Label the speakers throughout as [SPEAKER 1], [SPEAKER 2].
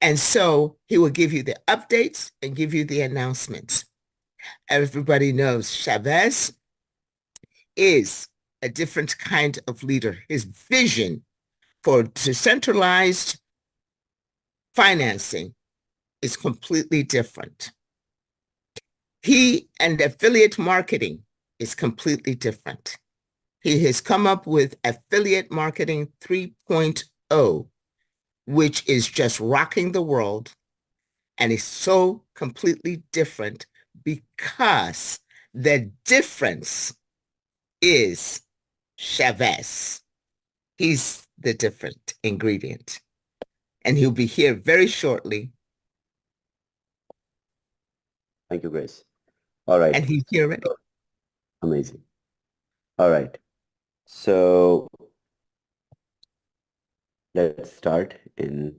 [SPEAKER 1] And so he will give you the updates and give you the announcements. Everybody knows Chavez is a different kind of leader. His vision for decentralized financing is completely different. He and affiliate marketing is completely different. He has come up with affiliate marketing 3.0, which is just rocking the world and is so completely different because the difference is Chavez. He's the different ingredient. And he'll be here very shortly.
[SPEAKER 2] Thank you, Grace. All right.
[SPEAKER 1] And he's here already.
[SPEAKER 2] Amazing. All right. So let's start in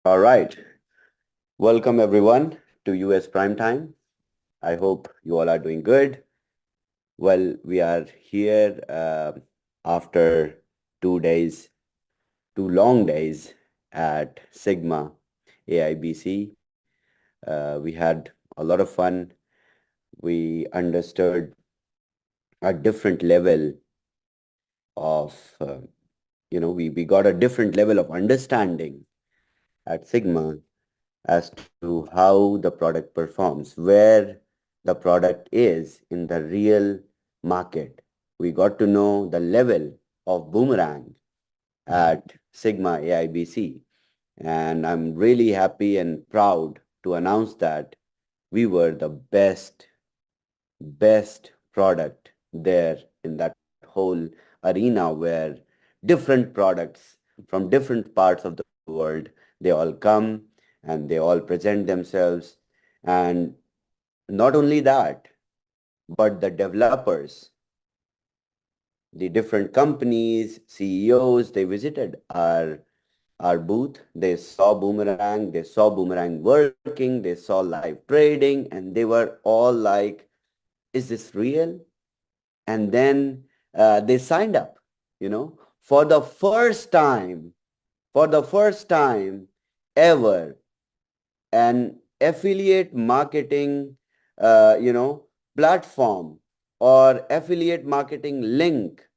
[SPEAKER 2] all right. Welcome everyone to US Prime Time. I hope you all are doing good. Well, we are here after 2 days, 2 long days at Sigma AIBC. We had a lot of fun. We understood a different level of, we got a different level of understanding at Sigma as to how the product performs, where the product is in the real market. We got to know the level of Boomerang at Sigma AIBC. And I'm really happy and proud to announce that we were the best product there in that whole arena where different products from different parts of the world, they all come and they all present themselves. And not only that, but the developers, the different companies, CEOs, they visited our booth. They saw Boomerang working, they saw live trading, and they were all like, is this real? And then they signed up, for the first time ever, an affiliate marketing, platform or affiliate marketing link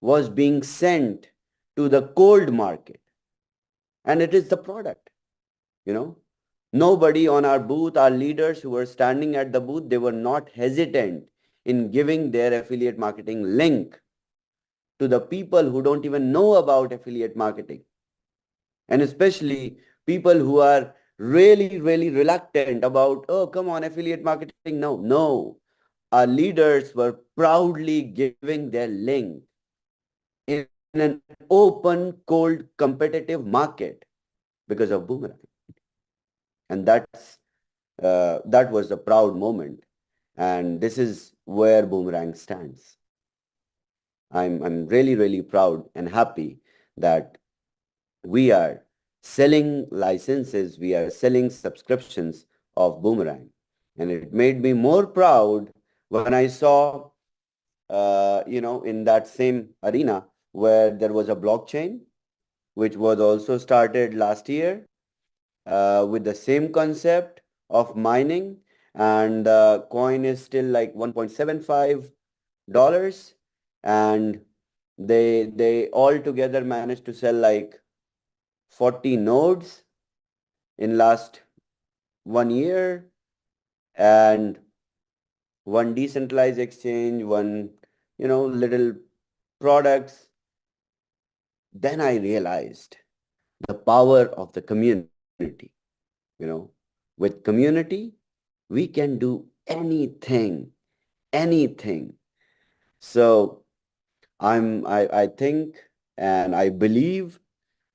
[SPEAKER 2] was being sent to the cold market. And it is the product, Nobody on our booth, our leaders who were standing at the booth, they were not hesitant in giving their affiliate marketing link to the people who don't even know about affiliate marketing. And especially people who are really, really reluctant about, oh, come on, affiliate marketing. No. Our leaders were proudly giving their link in an open, cold, competitive market because of Boomerang. And that was a proud moment. And this is where Boomerang stands. I'm really, really proud and happy that we are selling licenses, we are selling subscriptions of Boomerang. And it made me more proud when I saw, in that same arena where there was a blockchain, which was also started last year with the same concept of mining, and the coin is still like $1.75, and they all together managed to sell like 40 nodes in last 1 year, and one decentralized exchange, one little products. Then I realized the power of the community. With community we can do anything. So I think and I believe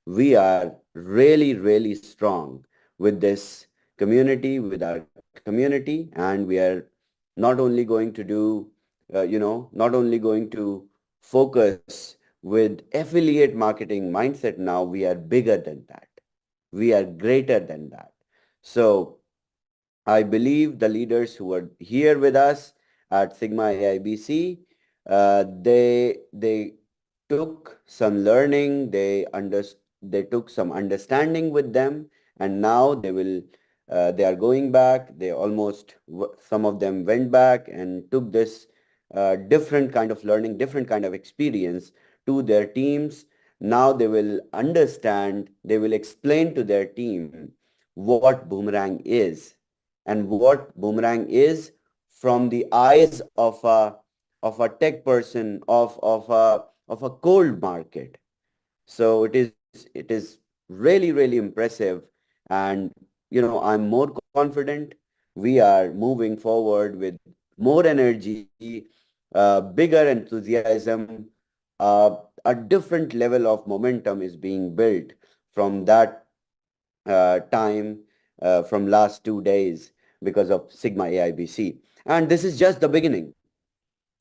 [SPEAKER 2] we are really, really strong with this community, with our community, and we are not only going to do not only going to focus with affiliate marketing mindset. Now we are bigger than that. We are greater than that. So I believe the leaders who are here with us at Sigma AIBC, they took some learning, they took some understanding with them, and now they are going back. They almost some of them went back and took this different kind of learning, different kind of experience to their teams. Now they will understand, they will explain to their team what Boomerang is and what Boomerang is from the eyes of a tech person of a cold market. So it is really impressive, and I'm more confident. We are moving forward with more energy, bigger enthusiasm. A different level of momentum is being built from that time, from last 2 days, because of Sigma AIBC. And this is just the beginning.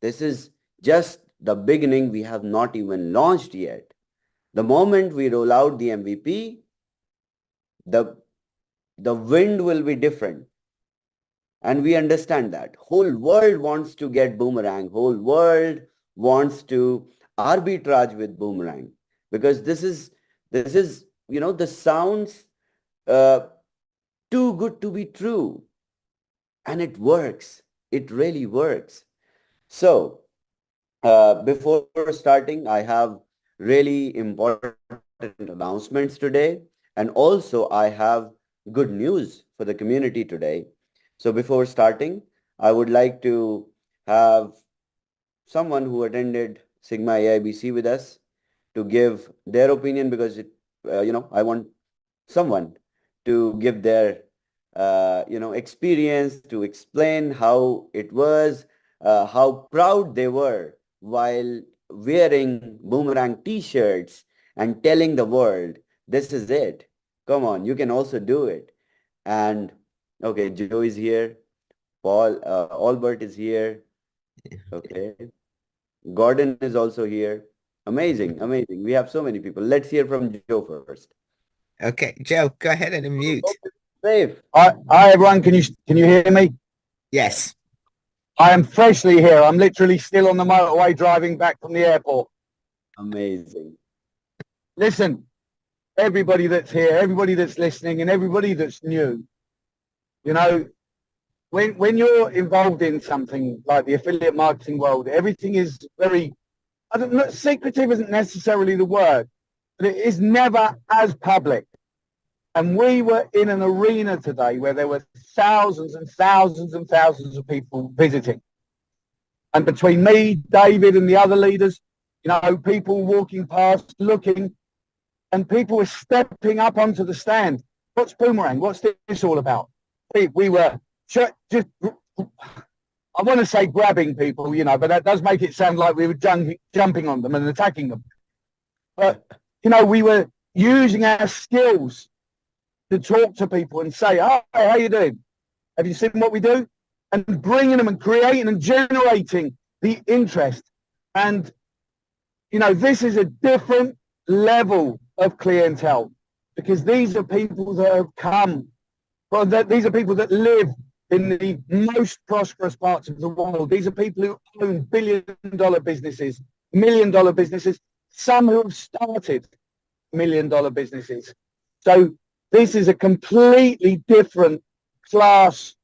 [SPEAKER 2] This is just the beginning. We have not even launched yet. The moment we roll out the MVP, the wind will be different. And we understand that. Whole world wants to get Boomerang. Whole world wants to arbitrage with Boomerang, because this is this sounds uh, too good to be true. And it works. It really works. So before starting, I have really important announcements today. And also I have good news for the community today. So before starting, I would like to have someone who attended Sigma AIBC with us to give their opinion, because I want someone to give their experience, to explain how it was, how proud they were while wearing Boomerang t-shirts and telling the world, this is it. Come on, you can also do it. And okay, Joe is here. Paul, Albert is here. Okay. Gordon is also here. Amazing, amazing. We have so many people. Let's hear from Joe first.
[SPEAKER 1] Okay, Joe, go ahead and unmute.
[SPEAKER 2] Safe.
[SPEAKER 3] Hi everyone, can you hear me?
[SPEAKER 1] Yes.
[SPEAKER 3] I am freshly here. I'm literally still on the motorway driving back from the airport.
[SPEAKER 2] Amazing.
[SPEAKER 3] Listen, everybody that's here, everybody that's listening, and everybody that's new, when you're involved in something like the affiliate marketing world, everything is very, I don't know, secretive isn't necessarily the word, but it is never as public. And we were in an arena today where there were thousands and thousands and thousands of people visiting. And between me, David, and the other leaders, people walking past, looking, and people were stepping up onto the stand. What's Boomerang? What's this all about? We were just, I want to say grabbing people, but that does make it sound like we were jumping on them and attacking them. But, we were using our skills to talk to people and say, hi, how you doing? Have you seen what we do? And bringing them and creating and generating the interest. And, this is a different level of clientele, because these are people that have come, these are people that live in the most prosperous parts of the world. These are people who own billion-dollar businesses, million-dollar businesses, some who have started million-dollar businesses. So this is a completely different class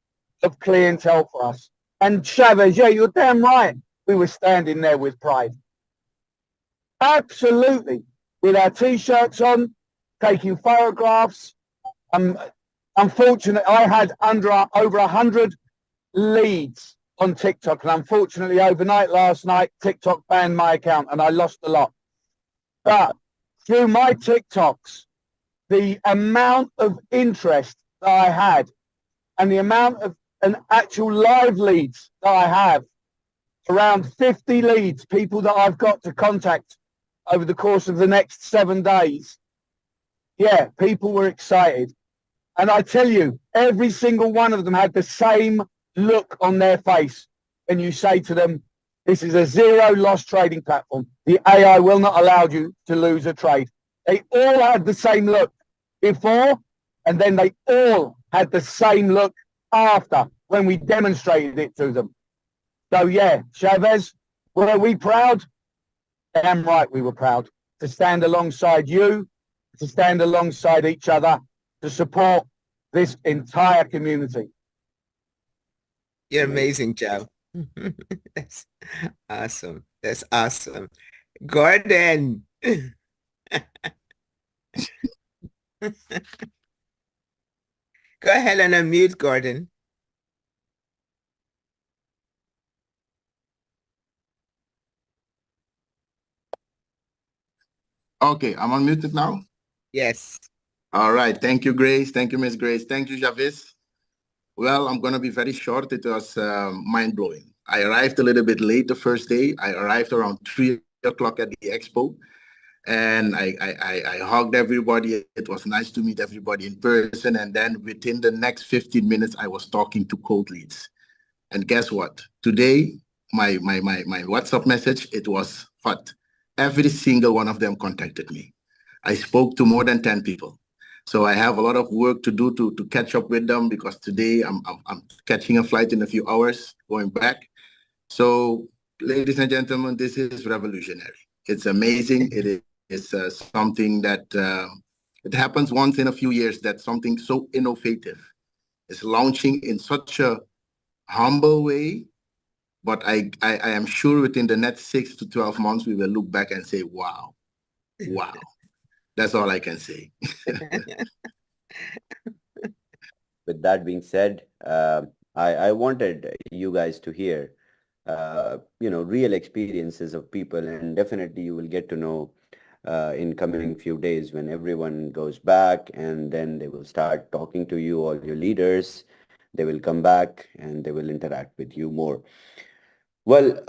[SPEAKER 3] of clientele for us. And Chavez, yeah, you're damn right. We were standing there with pride. Absolutely. With our T-shirts on, taking photographs. Unfortunately, I had over 100 leads on TikTok. And unfortunately, overnight last night, TikTok banned my account and I lost a lot. But through my TikToks, the amount of interest that I had and the amount of actual live leads that I have, around 50 leads, people that I've got to contact over the course of the next 7 days. Yeah, people were excited. And I tell you, every single one of them had the same look on their face when you say to them, This is a zero loss trading platform. The AI will not allow you to lose a trade. They all had the same look before, and then they all had the same look after when we demonstrated it to them. So yeah, Chavez, were we proud? Damn right we were proud to stand alongside you, to stand alongside each other, to support this entire community.
[SPEAKER 1] You're amazing, Joe. That's awesome. That's awesome. Gordon. Go ahead and unmute, Gordon.
[SPEAKER 4] Okay, I'm unmuted now.
[SPEAKER 1] Yes.
[SPEAKER 4] All right. Thank you, Grace. Thank you, Miss Grace. Thank you, Javis. Well, I'm going to be very short. It was mind-blowing. I arrived a little bit late the first day. I arrived around 3 o'clock at the expo, and I hugged everybody. It was nice to meet everybody in person. And then within the next 15 minutes, I was talking to cold leads. And guess what? Today, my WhatsApp message, it was hot. Every single one of them contacted me. I spoke to more than 10 people. So I have a lot of work to do to catch up with them, because today I'm catching a flight in a few hours going back. So ladies and gentlemen, this is revolutionary. It's amazing. It is something that it happens once in a few years, that something so innovative is launching in such a humble way. But I am sure within the next 6 to 12 months, we will look back and say, wow, wow. That's all I can say.
[SPEAKER 2] With that being said, I wanted you guys to hear, real experiences of people, and definitely you will get to know in coming few days when everyone goes back, and then they will start talking to you, all your leaders. They will come back and they will interact with you more. Well,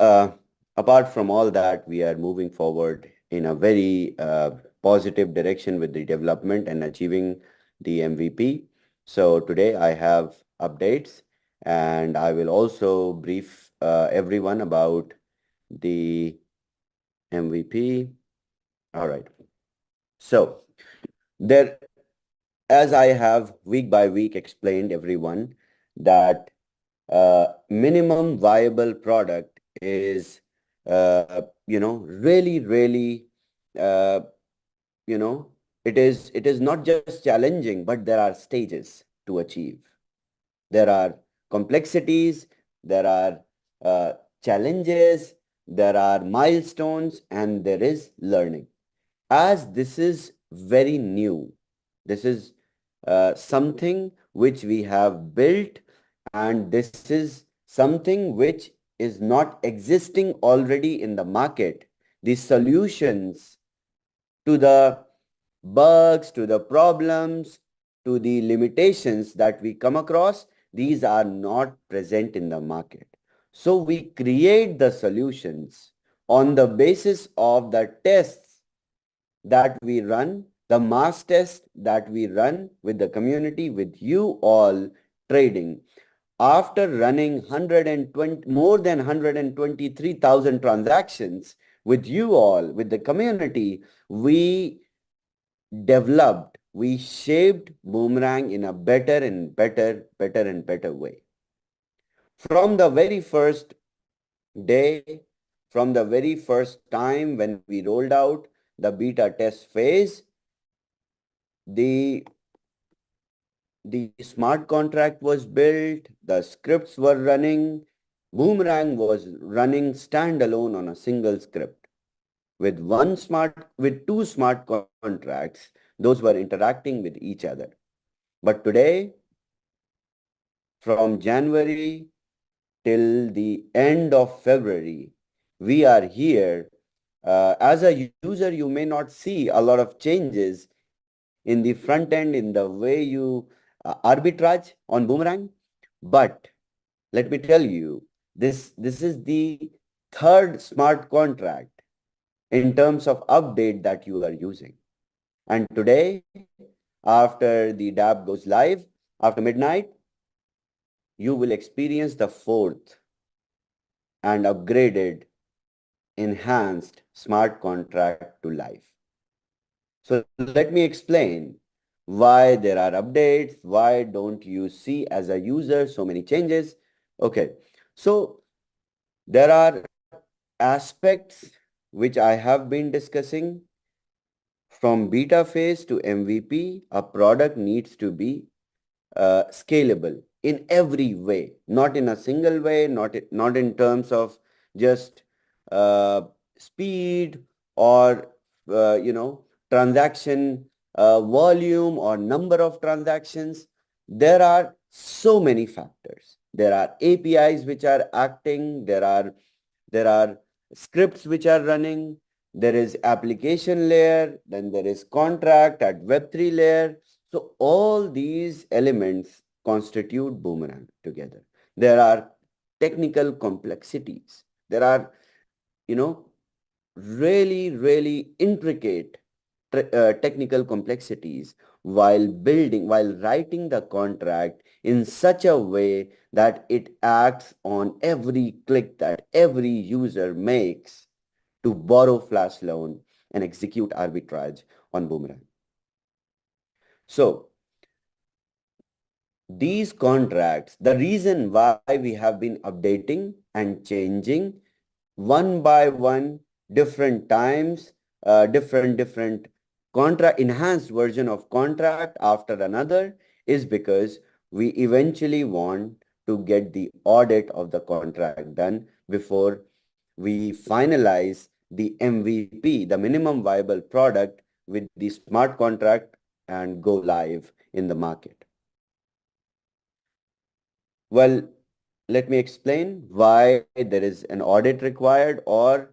[SPEAKER 2] apart from all that, we are moving forward in a very positive direction with the development and achieving the MVP. So today I have updates, and I will also brief everyone about the MVP. All right. So there, as I have week by week explained everyone, that minimum viable product is, really, uh, it is not just challenging, but there are stages to achieve. There are complexities, there are challenges, there are milestones, and there is learning. As this is very new, this is something which we have built, and this is something which is not existing already in the market. The solutions to the bugs, to the problems, to the limitations that we come across, these are not present in the market. So we create the solutions on the basis of the tests that we run, the mass test that we run with the community, with you all trading. After running more than 123,000 transactions with you all, with the community, we developed, we shaped Boomerang in a better and better way. From the very first day, from the very first time when we rolled out the beta test phase, the smart contract was built, the scripts were running. Boomerang was running standalone on a single script. With two smart contracts, those were interacting with each other. But today, from January till the end of February, we are here. As a user, you may not see a lot of changes in the front end, in the way you arbitrage on Boomerang. But let me tell you, this is the third smart contract in terms of update that you are using. And today, after the DApp goes live, after midnight, you will experience the fourth. and upgraded, enhanced smart contract to life. So let me explain why there are updates, why don't you see as a user so many changes. Okay, so there are aspects which I have been discussing. From beta phase to MVP, a product needs to be scalable in every way, not in a single way, not in terms of just uh, speed or transaction volume or number of transactions. There are so many factors. There are APIs which are acting. There are scripts which are running. There is application layer. Then there is contract at Web3 layer. So all these elements constitute Boomerang together. There are technical complexities. There are, really, really intricate technical complexities while writing the contract in such a way that it acts on every click that every user makes to borrow flash loan and execute arbitrage on Boomerang. So these contracts, the reason why we have been updating and changing one by one, different times, different enhanced version of contract after another, is because we eventually want to get the audit of the contract done before we finalize the MVP, the minimum viable product, with the smart contract and go live in the market. Well, let me explain why there is an audit required, or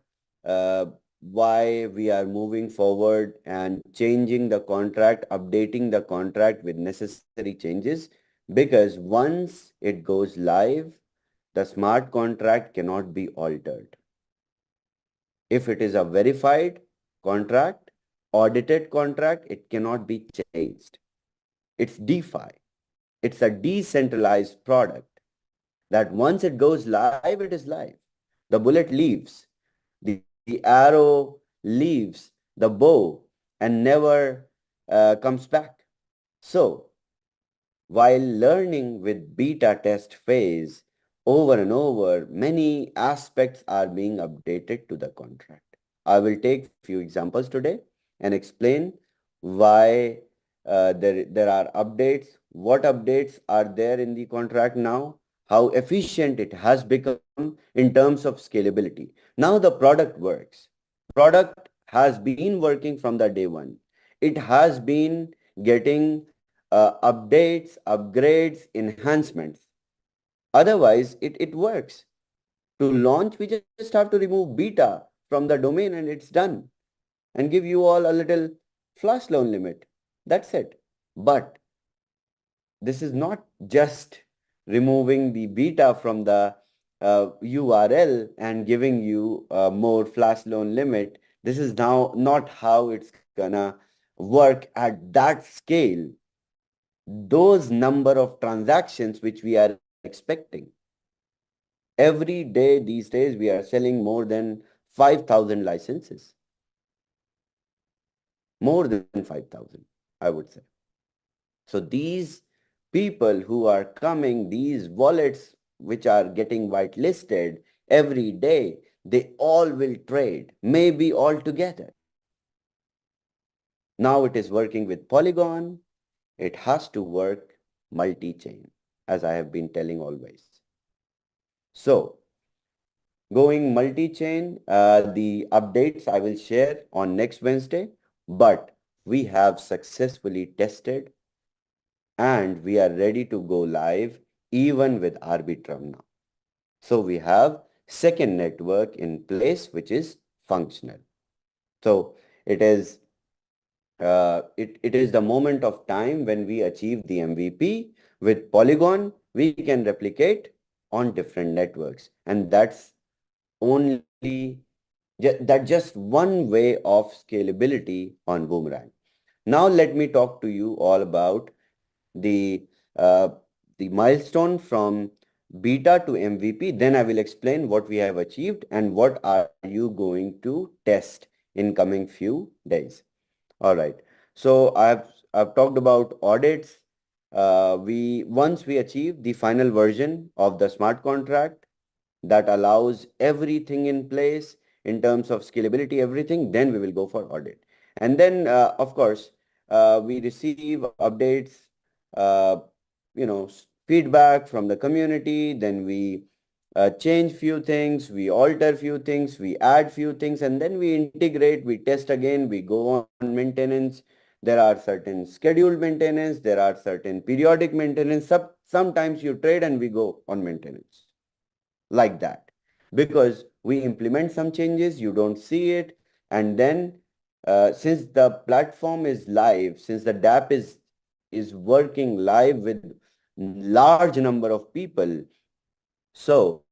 [SPEAKER 2] why we are moving forward and changing the contract, updating the contract with necessary changes. Because once it goes live, the smart contract cannot be altered. If it is a verified contract, audited contract, it cannot be changed. It's DeFi. It's a decentralized product that once it goes live, it is live. The bullet leaves, the arrow leaves the bow and never comes back. So while learning with beta test phase, over and over, many aspects are being updated to the contract. I will take few examples today and explain why there are updates, what updates are there in the contract now, how efficient it has become in terms of scalability. Now the product works. Product has been working from the day one. It has been getting updates, upgrades, enhancements. Otherwise, it works. To launch, we just have to remove beta from the domain and it's done. And give you all a little flash loan limit. That's it. But this is not just removing the beta from the URL and giving you more flash loan limit. This is now not how it's gonna work at that scale. Those number of transactions which we are expecting. Every day these days, we are selling more than 5,000 licenses. More than 5,000, I would say. So these people who are coming, these wallets which are getting whitelisted every day, they all will trade, maybe all together. Now it is working with Polygon. It has to work multi-chain, as I have been telling always. So going multi-chain, the updates I will share on next Wednesday, but we have successfully tested and we are ready to go live even with Arbitrum now. So we have second network in place, which is functional. So it is the moment of time when we achieve the MVP. With Polygon, we can replicate on different networks, and that's just one way of scalability on Boomerang. Now let me talk to you all about the milestone from beta to MVP. Then I will explain what we have achieved and what are you going to test in coming few days. All right. So I've talked about audits. Once we achieve the final version of the smart contract that allows everything in place in terms of scalability, everything, then we will go for audit. And then, of course, we receive updates, uh, feedback from the community. Then we change few things, we alter few things, we add few things, and then we integrate, we test again, we go on maintenance. There are certain scheduled maintenance, there are certain periodic maintenance. Sometimes you trade and we go on maintenance like that, because we implement some changes, you don't see it. And then since the platform is live, since the DApp is working live with large number of people, so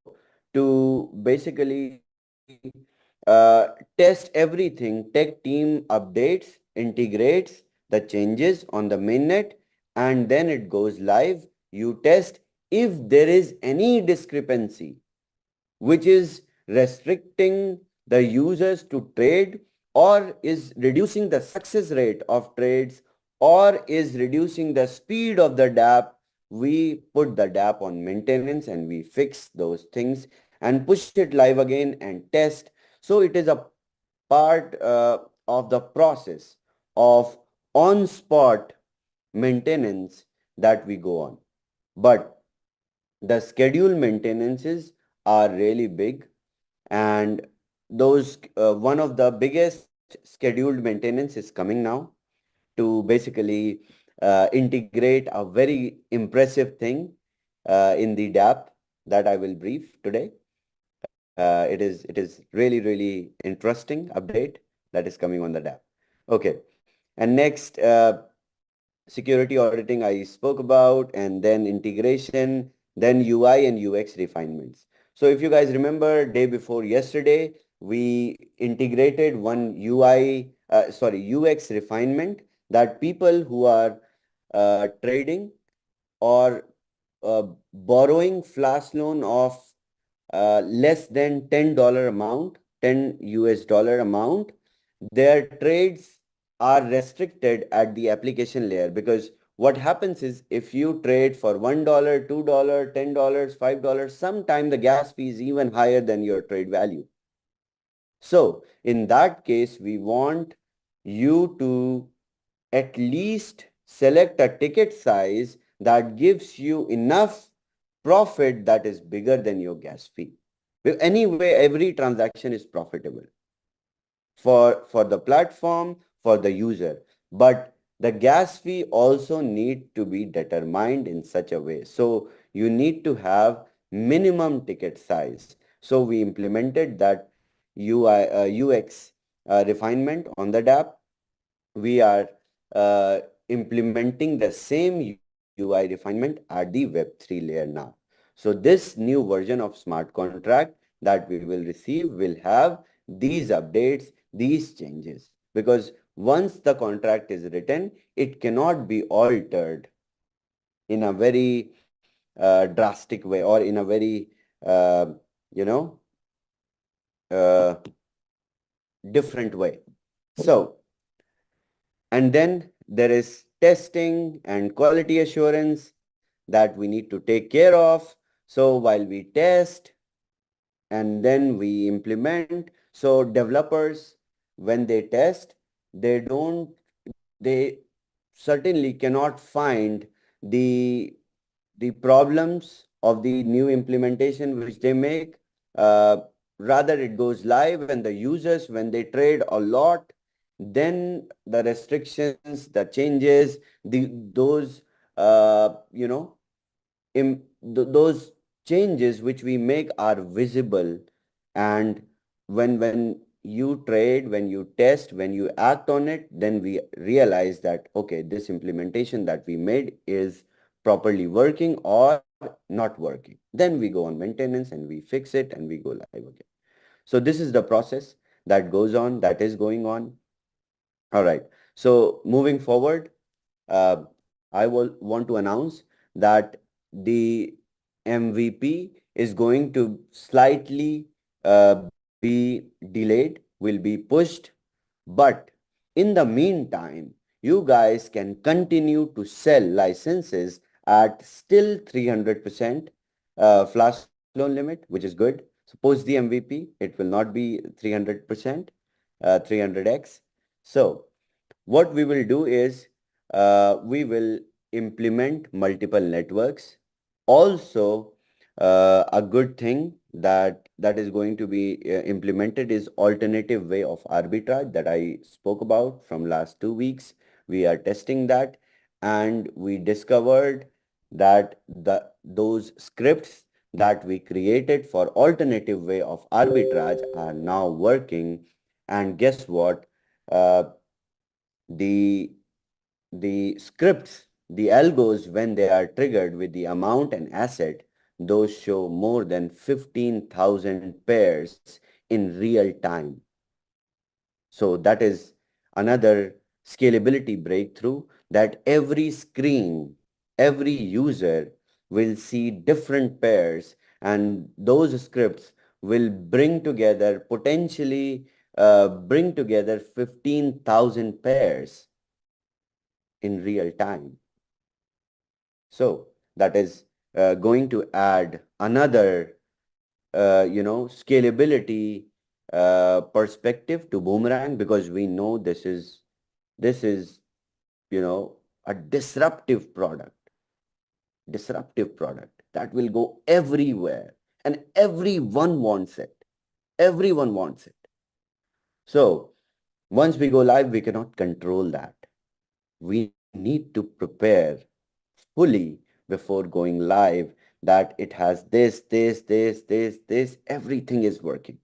[SPEAKER 2] to basically test everything, tech team updates, integrates the changes on the mainnet, and then it goes live. You test if there is any discrepancy which is restricting the users to trade, or is reducing the success rate of trades, or is reducing the speed of the DApp. We put the DApp on maintenance and we fix those things and push it live again and test. So it is a part of the process of on-spot maintenance that we go on. But the scheduled maintenances are really big, and those one of the biggest scheduled maintenance is coming now to basically integrate a very impressive thing in the DApp that I will brief today. It is really interesting update that is coming on the DApp. Okay, and next, security auditing I spoke about, and then integration, then UI and UX refinements. So if you guys remember, day before yesterday, we integrated one UX refinement, that people who are trading or borrowing flash loan of less than $10 amount, 10 US dollar amount, their trades are restricted at the application layer. Because what happens is, if you trade for $1, $2, $10, $5, sometimes the gas fee is even higher than your trade value. So in that case, we want you to at least select a ticket size that gives you enough profit that is bigger than your gas fee. Anyway, every transaction is profitable for the platform, for the user. But the gas fee also need to be determined in such a way. So you need to have minimum ticket size. So we implemented that UX refinement on the DApp. We are implementing the same UI refinement at the Web3 layer now. So this new version of smart contract that we will receive will have these updates, these changes, because once the contract is written, it cannot be altered in a very drastic way, or in a very, you know, different way. So, and then there is testing and quality assurance that we need to take care of. So while we test and then we implement, so developers, when they test, they certainly cannot find the problems of the new implementation which they make. Rather, it goes live, and the users, when they trade a lot, then the restrictions, the changes, those those changes which we make are visible. And when you trade, when you test, when you act on it, then we realize that, okay, this implementation that we made is properly working or not working. Then we go on maintenance and we fix it and we go live again. So this is the process that goes on, that is going on. All right. So moving forward, I will want to announce that the MVP is going to slightly be delayed, will be pushed, but in the meantime, you guys can continue to sell licenses at still 300% flash loan limit, which is good. Suppose the MVP, it will not be 300%, 300x. So what we will do is we will implement multiple networks. Also, a good thing that is going to be implemented is alternative way of arbitrage that I spoke about from last 2 weeks. We are testing that, and we discovered that those scripts that we created for alternative way of arbitrage are now working. And guess what? Uh, the the scripts, the algos, when they are triggered with the amount and asset, those show more than 15,000 pairs in real time. So that is another scalability breakthrough, that every screen, every user will see different pairs, and those scripts will bring together, potentially bring together 15,000 pairs in real time. So that is going to add another, scalability perspective to Boomerang, because we know this is, a disruptive product that will go everywhere, and everyone wants it. Everyone wants it. So once we go live, we cannot control that. We need to prepare fully before going live, that it has this, everything is working.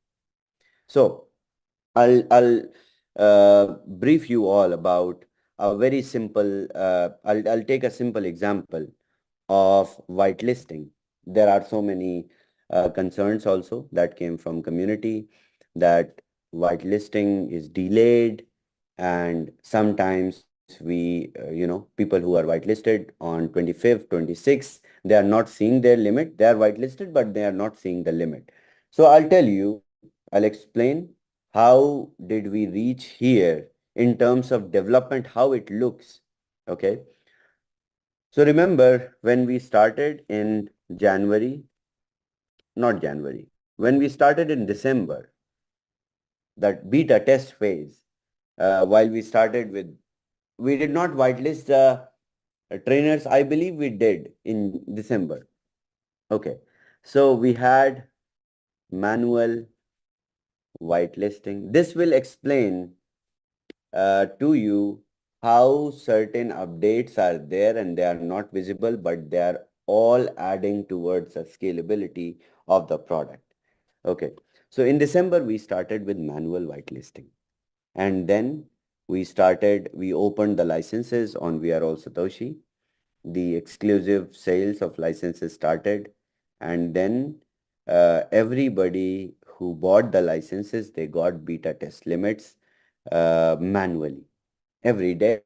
[SPEAKER 2] So I'll brief you all about a very simple, I'll take a simple example of whitelisting. There are so many concerns also that came from community, that whitelisting is delayed, and sometimes people who are whitelisted on 25th, 26th, they are not seeing their limit. They are whitelisted, but they are not seeing the limit. So I'll explain how did we reach here in terms of development, how it looks. Okay. So remember when we started in when we started in December, that beta test phase, while we did not whitelist the trainers. I believe we did in December. Okay. So we had manual whitelisting. This will explain to you how certain updates are there and they are not visible, but they are all adding towards the scalability of the product. Okay. So in December, we started with manual whitelisting. And then we opened the licenses on We Are All Satoshi. The exclusive sales of licenses started. And then everybody who bought the licenses, they got beta test limits manually. Every day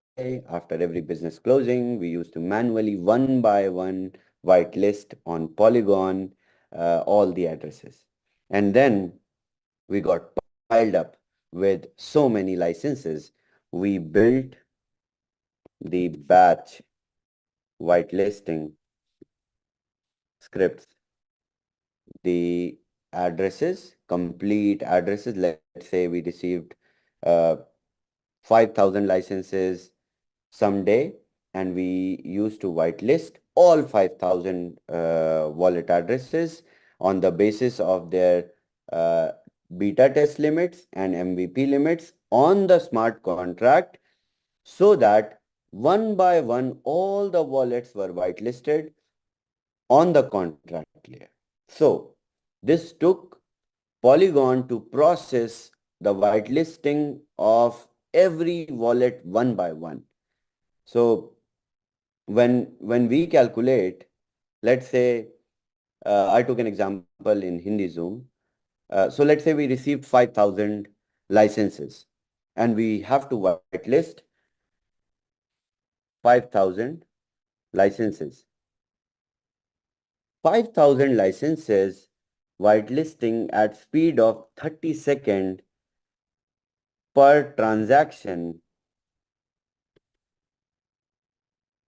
[SPEAKER 2] after every business closing, we used to manually one by one whitelist on Polygon all the addresses. And then we got piled up with so many licenses. We built the batch whitelisting scripts. The addresses, complete addresses, let's say we received 5,000 licenses someday, and we used to whitelist all 5,000 wallet addresses on the basis of their beta test limits and MVP limits on the smart contract, so that one by one all the wallets were whitelisted on the contract layer. So this took Polygon to process the whitelisting of every wallet one by one. So when we calculate, let's say, I took an example in Hindi Zoom. So let's say we received 5,000 licenses and we have to whitelist 5,000 licenses. 5,000 licenses whitelisting at speed of 30 seconds per transaction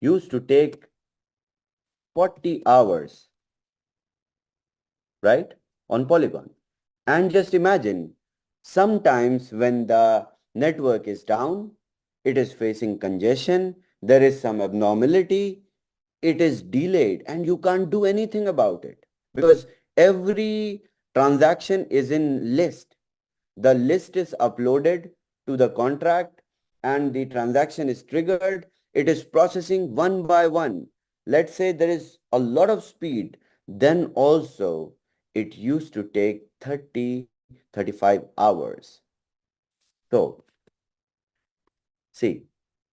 [SPEAKER 2] used to take 40 hours, right, on Polygon. And just imagine, sometimes when the network is down, it is facing congestion, there is some abnormality, it is delayed, and you can't do anything about it because every transaction is in list. The list is uploaded to the contract and the transaction is triggered. It is processing one by one. Let's say there is a lot of speed. Then also it used to take 35 hours. So see,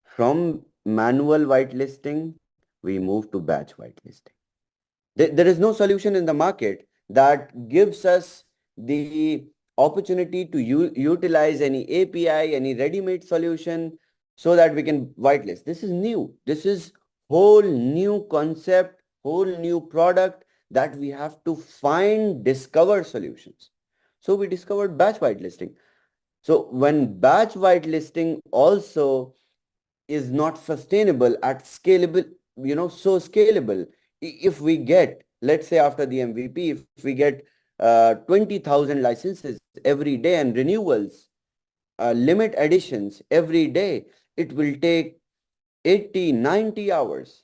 [SPEAKER 2] from manual whitelisting, we move to batch whitelisting. There is no solution in the market that gives us the opportunity to utilize any API, any ready-made solution so that we can whitelist. This is new. This is whole new concept, whole new product that we have to discover solutions. So we discovered batch whitelisting. So when batch whitelisting also is not sustainable at scalable, so scalable. If we get, let's say after the MVP, if we get 20,000 licenses every day and renewals, limit additions every day, it will take 80, 90 hours,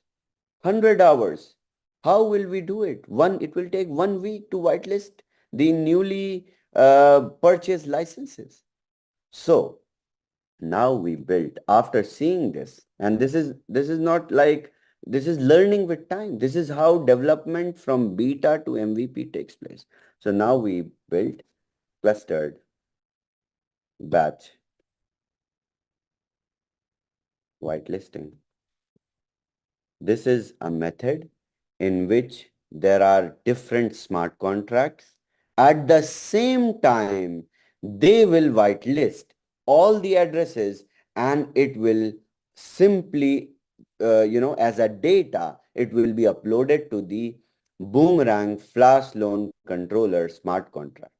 [SPEAKER 2] 100 hours. How will we do it? It will take 1 week to whitelist the newly purchased licenses. So now we built after seeing this, and this is not like, this is learning with time. This is how development from beta to MVP takes place. So now we built clustered batch whitelisting. This is a method in which there are different smart contracts. At the same time, they will whitelist all the addresses, and it will simply, as a data, it will be uploaded to the Boomerang flash loan controller smart contract.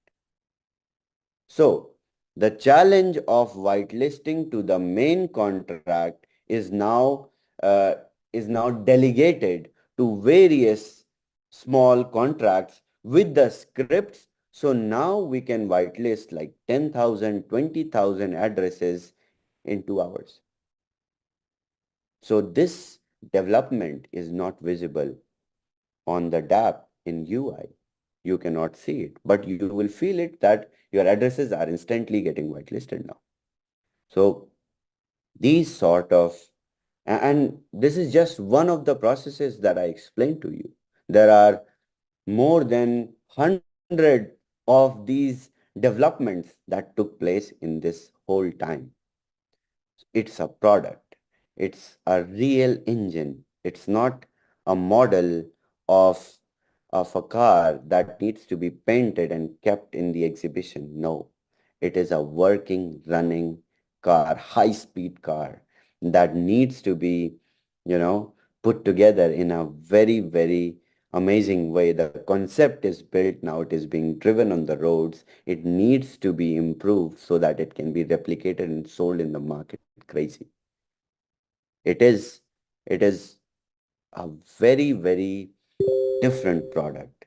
[SPEAKER 2] So the challenge of whitelisting to the main contract is now delegated to various small contracts with the scripts. So now we can whitelist like 10,000, 20,000 addresses in 2 hours. So this development is not visible on the DApp in UI. You cannot see it, but you will feel it that your addresses are instantly getting whitelisted now. So these sort of, and this is just one of the processes that I explained to you. There are more than 100 of these developments that took place in this whole time. It's a product. It's a real engine. It's not a model of a car that needs to be painted and kept in the exhibition. No, it is a working, running car, high-speed car that needs to be, put together in a very, very amazing way. The concept is built now. It is being driven on the roads. It needs to be improved so that it can be replicated and sold in the market. Crazy. It is a very, very different product.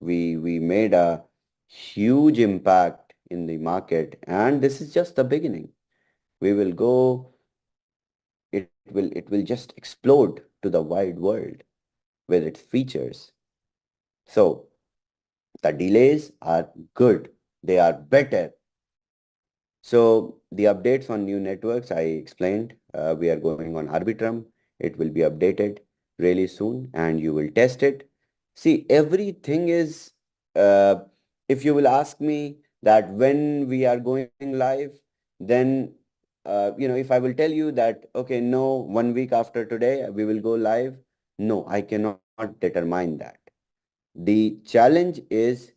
[SPEAKER 2] We made a huge impact in the market, and this is just the beginning. We will go, it will just explode to the wide world with its features. So the delays are good. They are better. So the updates on new networks, I explained, we are going on Arbitrum. It will be updated really soon and you will test it. See, everything is, if you will ask me that when we are going live, then, if I will tell you that, okay, no, 1 week after today, we will go live. No, I cannot determine that. The challenge is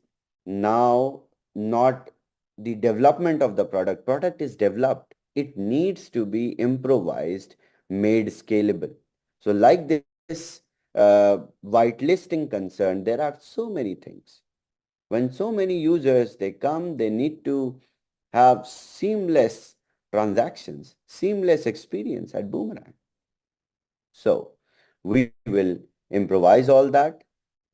[SPEAKER 2] now not the development of the product. Product is developed. It needs to be improvised, made scalable. So like this, whitelisting concerned, there are so many things. When so many users, they come, they need to have seamless transactions, seamless experience at Boomerang. So we will improvise all that.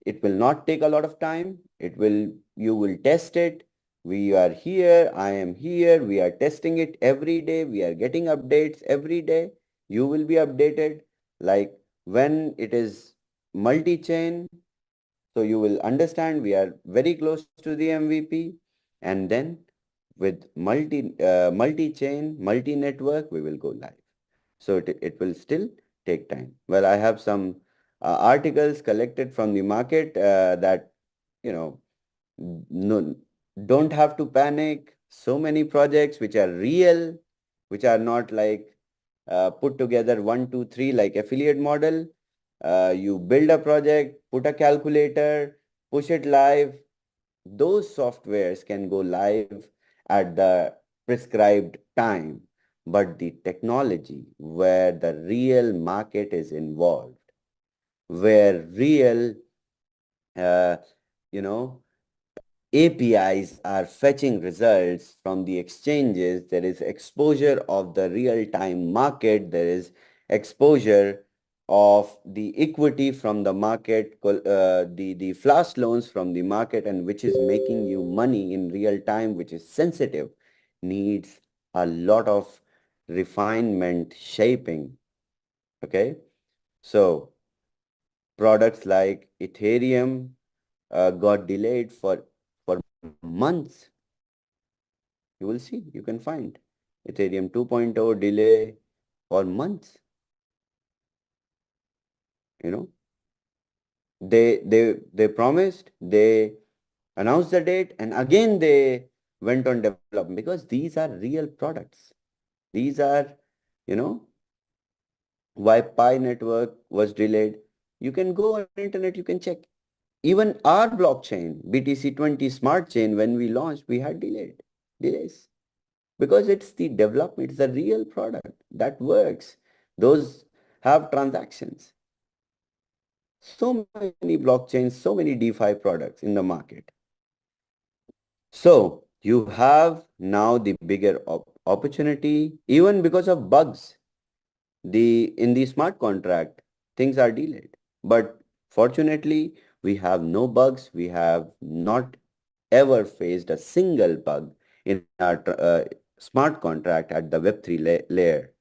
[SPEAKER 2] It will not take a lot of time. You will test it. We are here. I am here. We are testing it every day. We are getting updates every day. You will be updated. Like when it is multi-chain, so you will understand we are very close to the MVP. And then with multi-chain, multi-network, we will go live. So it will still take time. Well, I have some articles collected from the market that, no, don't have to panic. So many projects which are real, which are not like put together 1, 2, 3 like affiliate model. You build a project, put a calculator, push it live. Those softwares can go live at the prescribed time. But the technology where the real market is involved, where real, uh, you know, APIs are fetching results from the exchanges, there is exposure of the real-time market, there is exposure of the equity from the market, the flash loans from the market, and which is making you money in real time, which is sensitive, needs a lot of refinement shaping. Okay, so products like Ethereum got delayed for months. You will see, you can find Ethereum 2.0 delay for months. They promised, they announced the date, and again they went on development, because these are real products. These are, why Pi network was delayed. You can go on internet, you can check. Even our blockchain, BTC20 smart chain, when we launched, we had delays. Because it's the development, it's a real product that works. Those have transactions. So many blockchains, so many DeFi products in the market. So you have now the bigger opportunity, even because of bugs. In the smart contract, things are delayed. But fortunately, we have no bugs. We have not ever faced a single bug in our smart contract at the Web3 layer.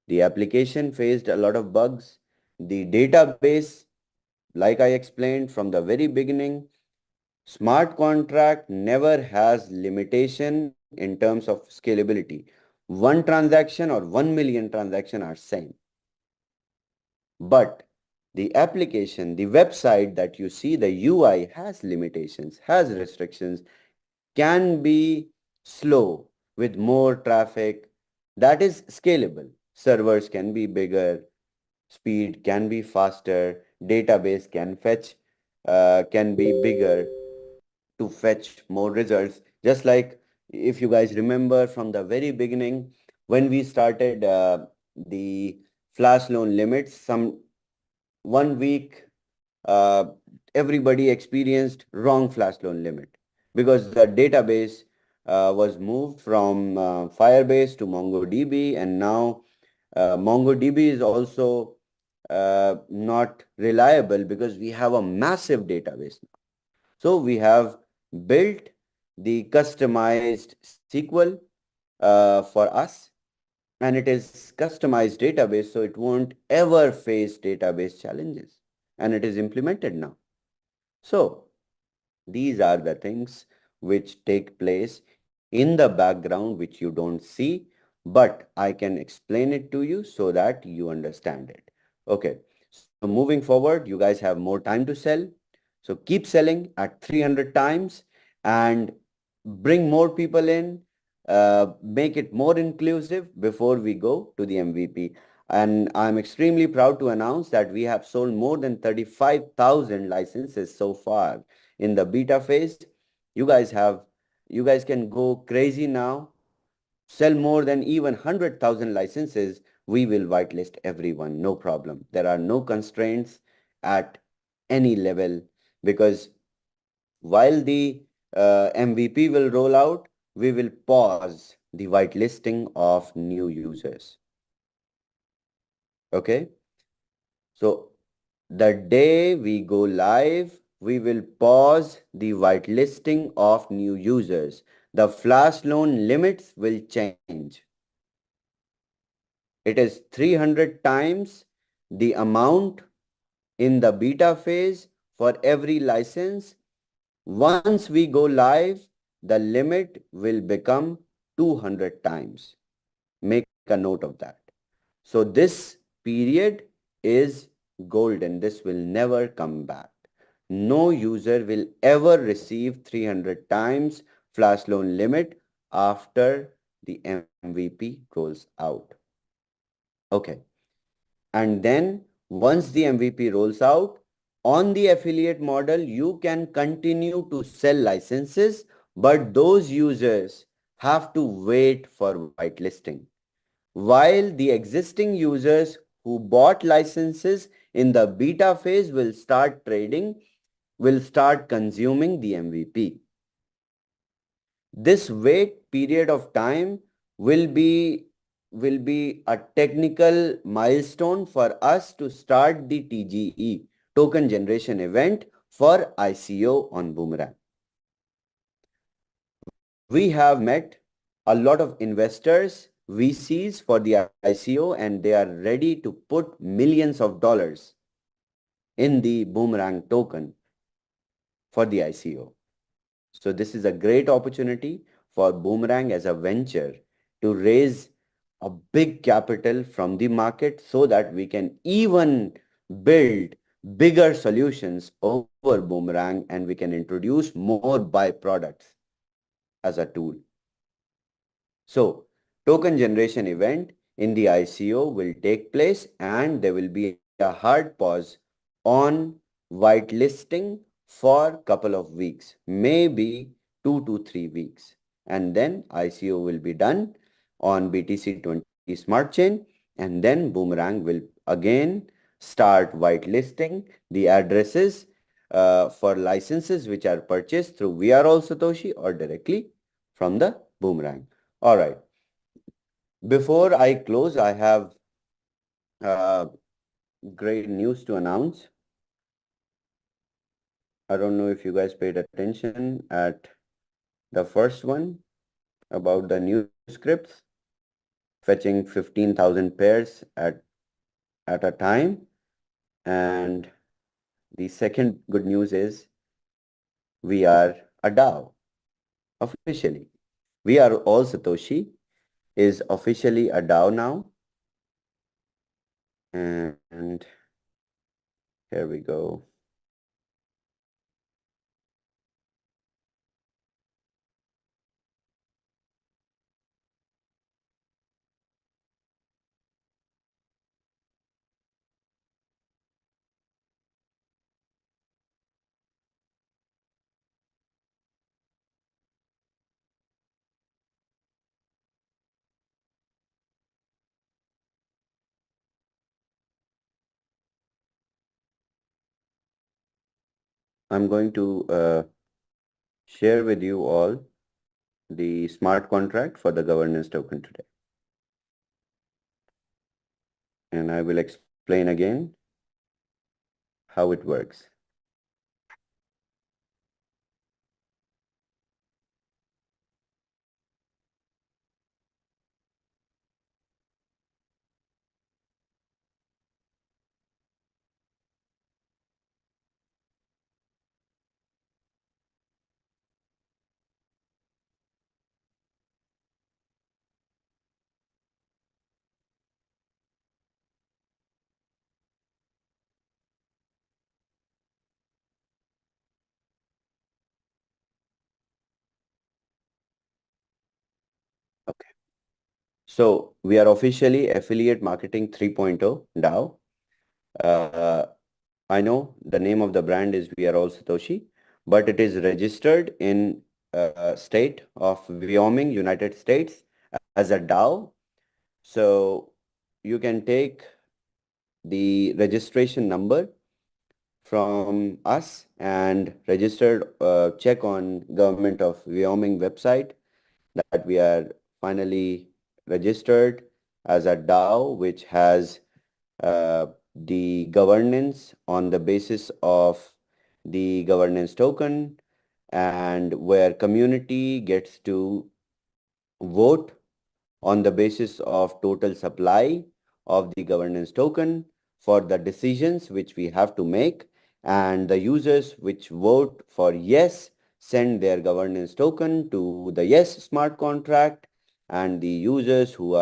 [SPEAKER 2] The application faced a lot of bugs. The database, like I explained from the very beginning, smart contract never has limitation in terms of scalability. One transaction or 1 million transaction are same. But the application, the website that you see, the UI has limitations, has restrictions, can be slow with more traffic. That is scalable. Servers can be bigger, speed can be faster, database can be bigger to fetch more results. Just like if you guys remember from the very beginning, when we started the flash loan limits, some 1 week, uh, everybody experienced wrong flash loan limit because the database was moved from Firebase to MongoDB, and now MongoDB is also not reliable because we have a massive database. So we have built the customized SQL for us, and it is customized database, so it won't ever face database challenges, and it is implemented now. So these are the things which take place in the background, which you don't see, but I can explain it to you so that you understand it. Okay, so moving forward, you guys have more time to sell. So keep selling at 300 times and bring more people in, make it more inclusive before we go to the MVP. And I'm extremely proud to announce that we have sold more than 35,000 licenses so far in the beta phase. You guys can go crazy now, sell more than even 100,000 licenses. We will whitelist everyone, no problem. There are no constraints. at any level, because while the MVP will roll out, we will pause the whitelisting of new users. Okay. So the day we go live, we will pause the whitelisting of new users. The flash loan limits will change. It is 300 times the amount in the beta phase for every license. Once we go live, the limit will become 200 times. Make a note of that. So this period is golden. This will never come back. No user will ever receive 300 times flash loan limit after the MVP rolls out. Okay. And then once the MVP rolls out, on the affiliate model, you can continue to sell licenses, but those users have to wait for whitelisting. While the existing users who bought licenses in the beta phase will start trading, will start consuming the MVP. This wait period of time will be a technical milestone for us to start the TGE, token generation event, for ICO on Boomerang. We have met a lot of investors, VCs for the ICO, and they are ready to put millions of dollars in the Boomerang token for the ICO. So this is a great opportunity for Boomerang as a venture to raise a big capital from the market so that we can even build bigger solutions over Boomerang, and we can introduce more byproducts as a tool. So token generation event in the ICO will take place, and there will be a hard pause on whitelisting for a couple of weeks, maybe 2 to 3 weeks. And then ICO will be done on BTC20 Smart Chain, and then Boomerang will again start whitelisting the addresses for licenses which are purchased through VRAll Satoshi or directly from the Boomerang. All right. Before I close, I have great news to announce. I don't know if you guys paid attention at the first one about the new scripts fetching 15,000 pairs at a time. And the second good news is we are a DAO officially. We are all Satoshi is officially a DAO now. And here we go. I'm going to share with you all the smart contract for the governance token today. And I will explain again how it works. Okay. So we are officially Affiliate Marketing 3.0 DAO. I know the name of the brand is We Are All Satoshi, but it is registered in state of Wyoming, United States as a DAO. So you can take the registration number from us and registered, check on Government of Wyoming website that we are finally registered as a DAO, which has the governance on the basis of the governance token, and where community gets to vote on the basis of total supply of the governance token for the decisions which we have to make, and the users which vote for yes send their governance token to the yes smart contract, and the users who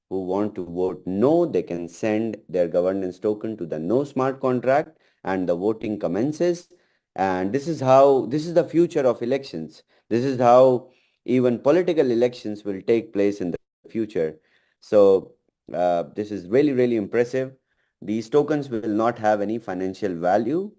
[SPEAKER 2] want to vote no, they can send their governance token to the no smart contract, and the voting commences. And this is the future of elections. This is how even political elections will take place in the future. So this is really, really impressive. These tokens will not have any financial value.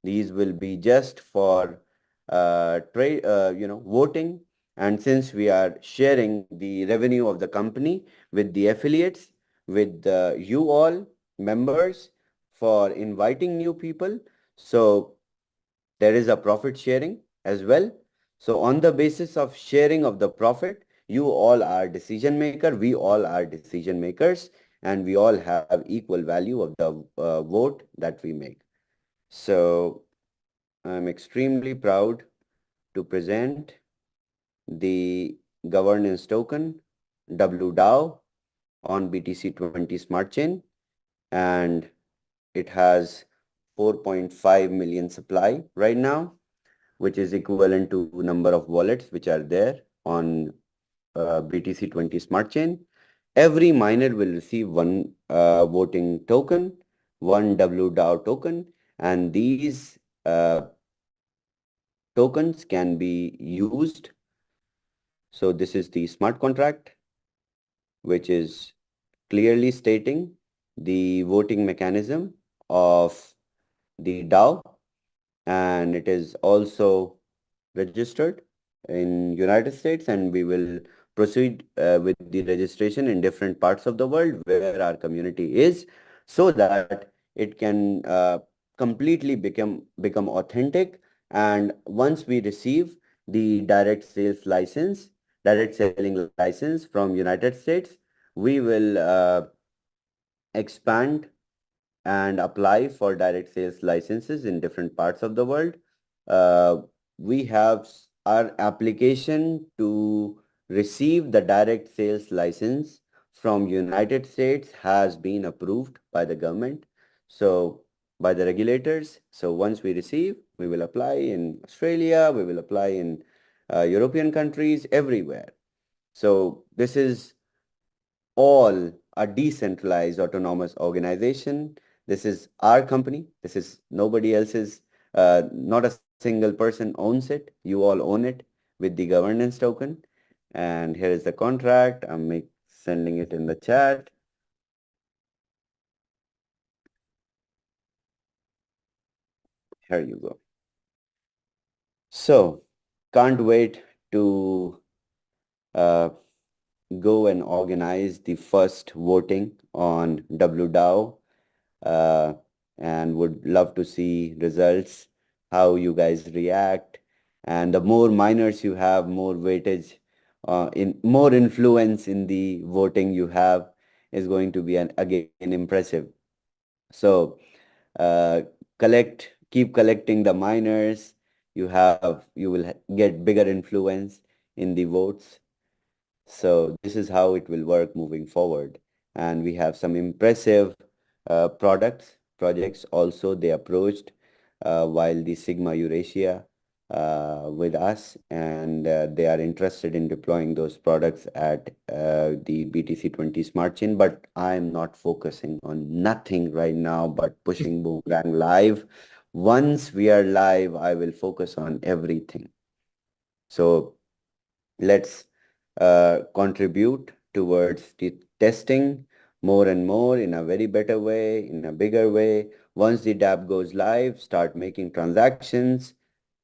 [SPEAKER 2] These will be just for voting. And since we are sharing the revenue of the company with the affiliates, with you all members for inviting new people, so there is a profit sharing as well. So on the basis of sharing of the profit, you all are decision maker, we all are decision makers, and we all have equal value of the vote that we make. So I'm extremely proud to present the governance token WDAO on BTC20 Smart Chain, and it has 4.5 million supply right now, which is equivalent to number of wallets which are there on BTC20 Smart Chain. Every miner will receive one voting token, one WDAO token, and these tokens can be used. So this is the smart contract, which is clearly stating the voting mechanism of the DAO, and it is also registered in United States, and we will proceed with the registration in different parts of the world where our community is, so that it can completely become authentic. And once we receive the direct selling license from United States, we will expand and apply for direct sales licenses in different parts of the world. We have our application to receive the direct sales license from United States has been approved by the government, so by the regulators. So once we receive, we will apply in Australia, we will apply in European countries, everywhere. So this is all a decentralized autonomous organization. This is our company. This is nobody else's. Not a single person owns it. You all own it with the governance token. And here is the contract. I'm sending it in the chat. Here you go. So can't wait to go and organize the first voting on WDAO, and would love to see results, how you guys react. And the more miners you have, more weightage, in more influence in the voting you have is going to be again impressive. So keep collecting the miners. You will get bigger influence in the votes. So this is how it will work moving forward. And we have some impressive projects also. They approached while the Sigma Eurasia with us, and they are interested in deploying those products at the BTC20 Smart Chain. But I'm not focusing on nothing right now but pushing Boomerang live. Once we are live, I will focus on everything. So let's contribute towards the testing more and more in a very better way, in a bigger way. Once the dApp goes live, start making transactions,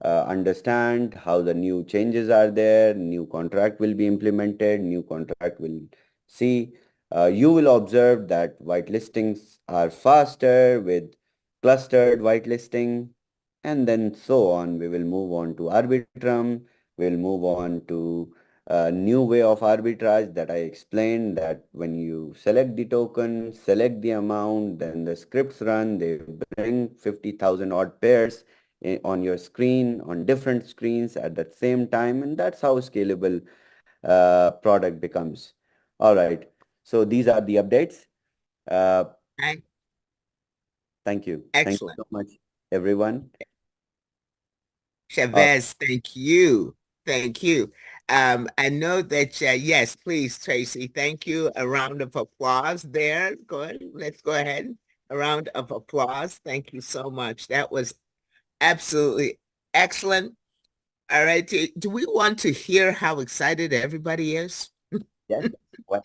[SPEAKER 2] understand how the new changes are there, new contract will be implemented, new contract will see. You will observe that white listings are faster with clustered whitelisting, and then so on. We will move on to Arbitrum. We'll move on to a new way of arbitrage that I explained, that when you select the token, select the amount, then the scripts run, they bring 50,000 odd pairs on your screen, on different screens at the same time, and that's how scalable product becomes. All right. So these are the updates.
[SPEAKER 1] Right?
[SPEAKER 2] Thank you. Thank you
[SPEAKER 1] Excellent.
[SPEAKER 2] so much, everyone.
[SPEAKER 1] Chavez, thank you. Thank you. I know that, yes, please, Tracy, thank you. A round of applause there. Good. Let's go ahead. A round of applause. Thank you so much. That was absolutely excellent. All right. Do we want to hear how excited everybody is?
[SPEAKER 2] Yes. Well,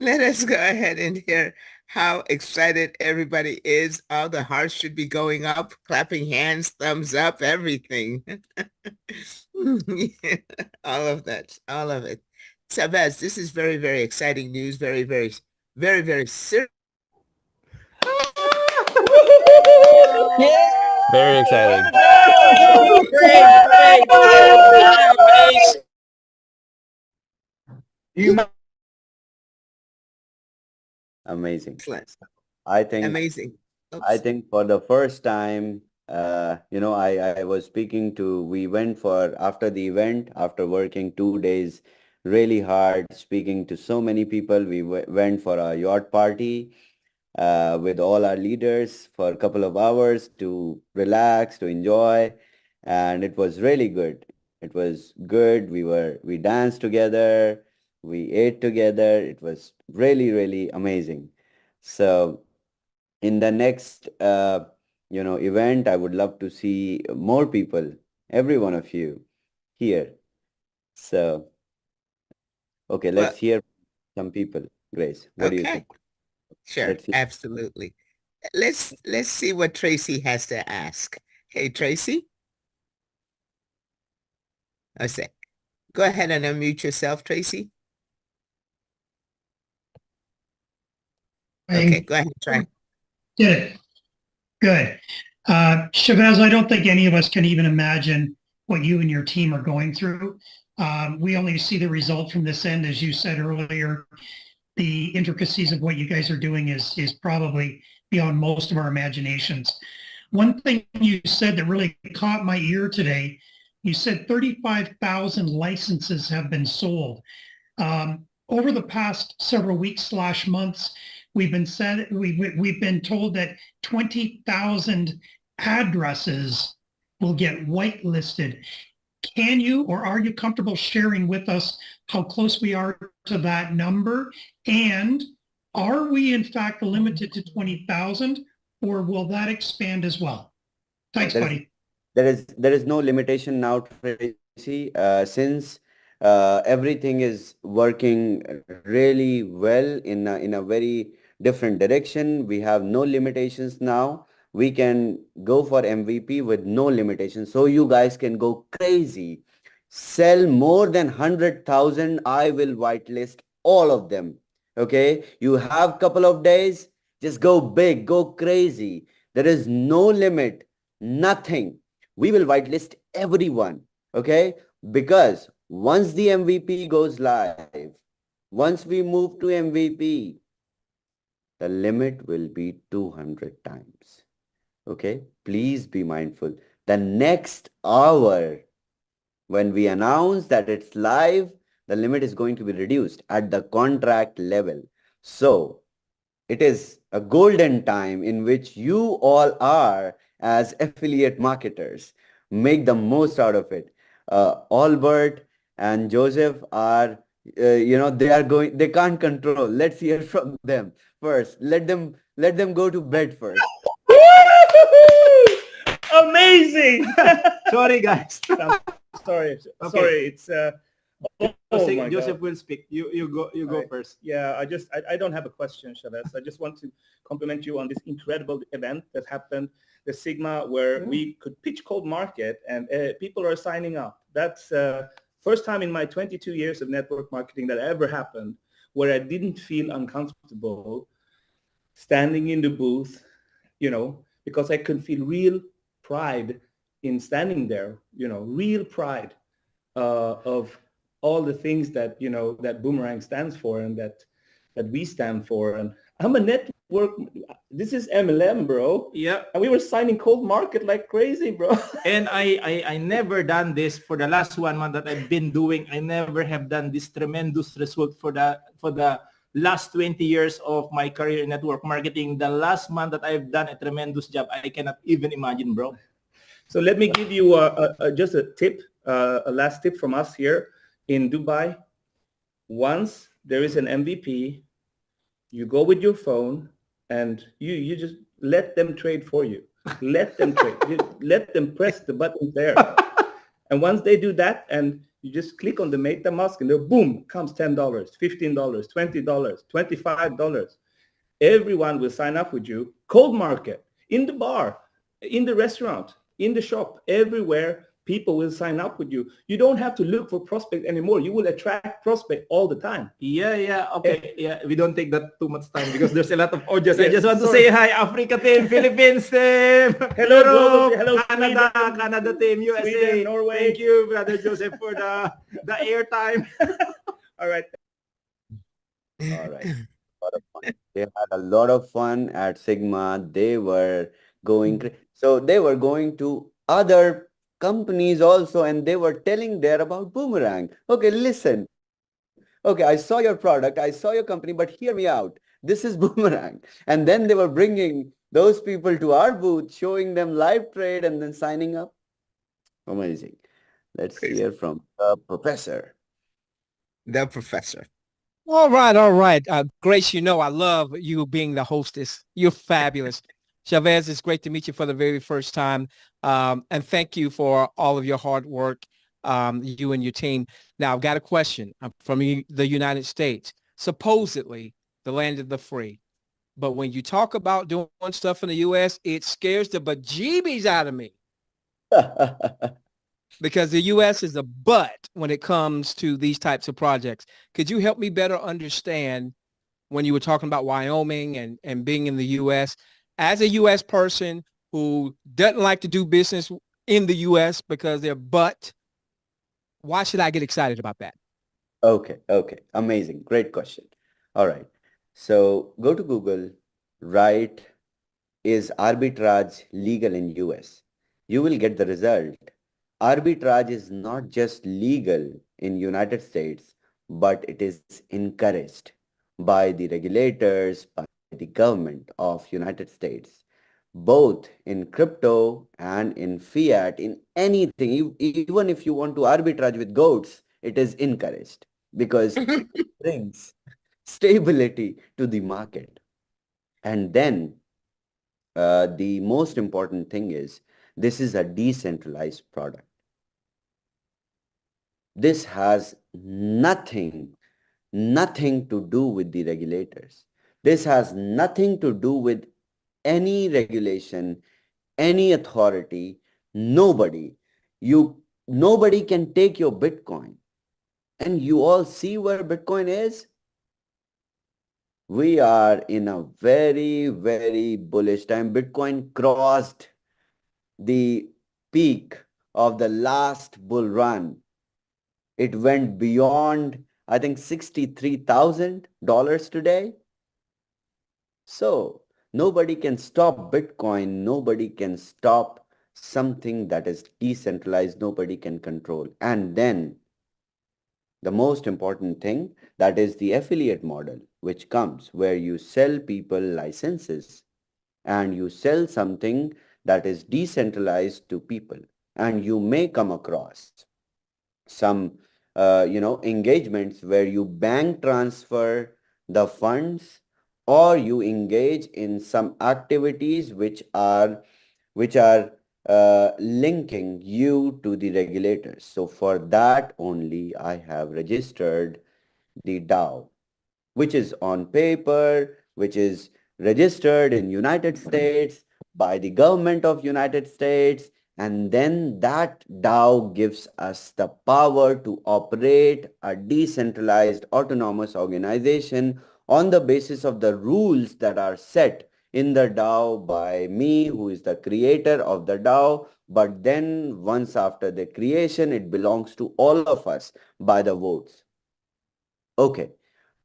[SPEAKER 1] Let us go ahead and hear how excited everybody is. All the hearts should be going up, clapping hands, thumbs up, everything. All of that, all of it. Sabaz, this is very, very exciting news. Very, very, very, very serious.
[SPEAKER 5] Very excited.
[SPEAKER 1] Great, great, great. Amazing.
[SPEAKER 2] amazing.
[SPEAKER 1] Excellent.
[SPEAKER 2] I think
[SPEAKER 1] Amazing.
[SPEAKER 2] I
[SPEAKER 1] Oops.
[SPEAKER 2] think for the first time, I was speaking to, we went for, after the event, after working 2 days really hard, speaking to so many people, we went for a yacht party with all our leaders for a couple of hours to relax, to enjoy, and it was really good. It was good. We danced together, we ate together. It was really, really amazing. So in the next event, I would love to see more people, every one of you here. So okay,
[SPEAKER 1] Well,
[SPEAKER 2] let's hear some people. Grace, what do you
[SPEAKER 1] okay.
[SPEAKER 2] think?
[SPEAKER 1] Sure.
[SPEAKER 2] Let's hear.
[SPEAKER 1] Absolutely. Let's see what Tracy has to ask. Hey, Tracy. I say, go ahead and unmute yourself, Tracy. Okay, go ahead and try.
[SPEAKER 6] Did it. Good. Chavez, I don't think any of us can even imagine what you and your team are going through. We only see the result from this end, as you said earlier. The intricacies of what you guys are doing is probably beyond most of our imaginations. One thing you said that really caught my ear today, you said 35,000 licenses have been sold. Over the past several weeks / months, we've been told that 20,000 addresses will get whitelisted. Can you, or are you comfortable sharing with us how close we are to that number? And are we in fact limited to 20,000, or will that expand as well? Thanks, buddy.
[SPEAKER 2] There is no limitation now, Tracy, since everything is working really well in a very different direction. We have no limitations now. We can go for MVP with no limitations. So you guys can go crazy. Sell more than 100,000. I will whitelist all of them. Okay. You have couple of days. Just go big, go crazy. There is no limit, nothing. We will whitelist everyone. Okay. Because once the MVP goes live, once we move to MVP, the limit will be 200 times. Okay, please be mindful. The next hour, when we announce that it's live, the limit is going to be reduced at the contract level. So it is a golden time in which you all are as affiliate marketers. Make the most out of it. Albert and Joseph are, they can't control. Let's hear from them first. Let them go to bed first.
[SPEAKER 7] Amazing.
[SPEAKER 8] Sorry, guys.
[SPEAKER 7] Sorry.
[SPEAKER 8] Okay.
[SPEAKER 7] Sorry. It's
[SPEAKER 8] Joseph will speak. You go first.
[SPEAKER 7] Yeah, I don't have a question, Chavez. I just want to compliment you on this incredible event that happened, the Sigma, where we could pitch cold market and people are signing up. That's first time in my 22 years of network marketing that ever happened where I didn't feel uncomfortable standing in the booth, because I could feel real pride in standing there, real pride of all the things that, that Boomerang stands for and that we stand for. And I'm a network. This is MLM, bro.
[SPEAKER 5] Yeah.
[SPEAKER 7] And we were signing cold market like crazy, bro.
[SPEAKER 5] And I never done this for the last 1 month that I've been doing. I never have done this tremendous result for the last 20 years of my career in network marketing. The last month that I've done a tremendous job, I cannot even imagine, bro.
[SPEAKER 7] So let me give you just a tip, a last tip from us here in Dubai. Once there is an MVP, you go with your phone and you just let them trade for you. Let them trade. You let them press the button there. And once they do that, and you just click on the MetaMask, and there, boom, comes $10, $15, $20, $25. Everyone will sign up with you. Cold market, in the bar, in the restaurant, in the shop, everywhere, people will sign up with you. You don't have to look for prospect anymore. You will attract prospect all the time.
[SPEAKER 5] Yeah. Okay. Yeah, we don't take that too much time because there's a lot of audience.
[SPEAKER 7] Yes,
[SPEAKER 5] I just want to
[SPEAKER 7] sorry.
[SPEAKER 5] say hi, Africa team, Philippines team,
[SPEAKER 7] Hello,
[SPEAKER 5] Europe,
[SPEAKER 7] hello,
[SPEAKER 5] Canada,
[SPEAKER 7] Sweden,
[SPEAKER 5] Canada team, USA.
[SPEAKER 7] Sweden, Norway.
[SPEAKER 5] Thank you, Brother Joseph, for the airtime.
[SPEAKER 7] All right.
[SPEAKER 2] All right. A lot of fun. They had a lot of fun at Sigma. They were going, so they were going to other companies also, and they were telling there about Boomerang. Okay, listen. Okay, I saw your product, I saw your company, but hear me out. This is Boomerang. And then they were bringing those people to our booth, showing them live trade and then signing up. Amazing. Let's hear from the professor.
[SPEAKER 1] The professor.
[SPEAKER 9] All right. Grace, I love you being the hostess. You're fabulous. Chavez, it's great to meet you for the very first time. And thank you for all of your hard work, you and your team. Now, I've got a question. I'm from the United States, supposedly the land of the free. But when you talk about doing stuff in the U.S., it scares the bejeebies out of me. Because the U.S. is a butt when it comes to these types of projects. Could you help me better understand when you were talking about Wyoming and being in the U.S., as a U.S. person who doesn't like to do business in the U.S. because they're butt, why should I get excited about that?
[SPEAKER 2] Okay. Amazing. Great question. All right. So go to Google, write, is arbitrage legal in US? You will get the result. Arbitrage is not just legal in United States, but it is encouraged by the regulators, by the government of United States, both in crypto and in fiat, in anything. Even if you want to arbitrage with goats, it is encouraged because it brings stability to the market. And then the most important thing is this is a decentralized product. This has nothing to do with the regulators. This has nothing to do with any regulation, any authority, nobody. Nobody can take your Bitcoin. And you all see where Bitcoin is? We are in a very, very bullish time. Bitcoin crossed the peak of the last bull run. It went beyond, I think, $63,000 today. So nobody can stop Bitcoin. Nobody can stop something that is decentralized. Nobody can control. And then the most important thing, that is the affiliate model, which comes where you sell people licenses and you sell something that is decentralized to people. And you may come across some engagements where you bank transfer the funds, or you engage in some activities which are linking you to the regulators. So for that only, I have registered the DAO, which is on paper, which is registered in United States by the government of United States. And then that DAO gives us the power to operate a decentralized autonomous organization on the basis of the rules that are set in the DAO by me, who is the creator of the DAO. But then once after the creation, it belongs to all of us by the votes. Okay.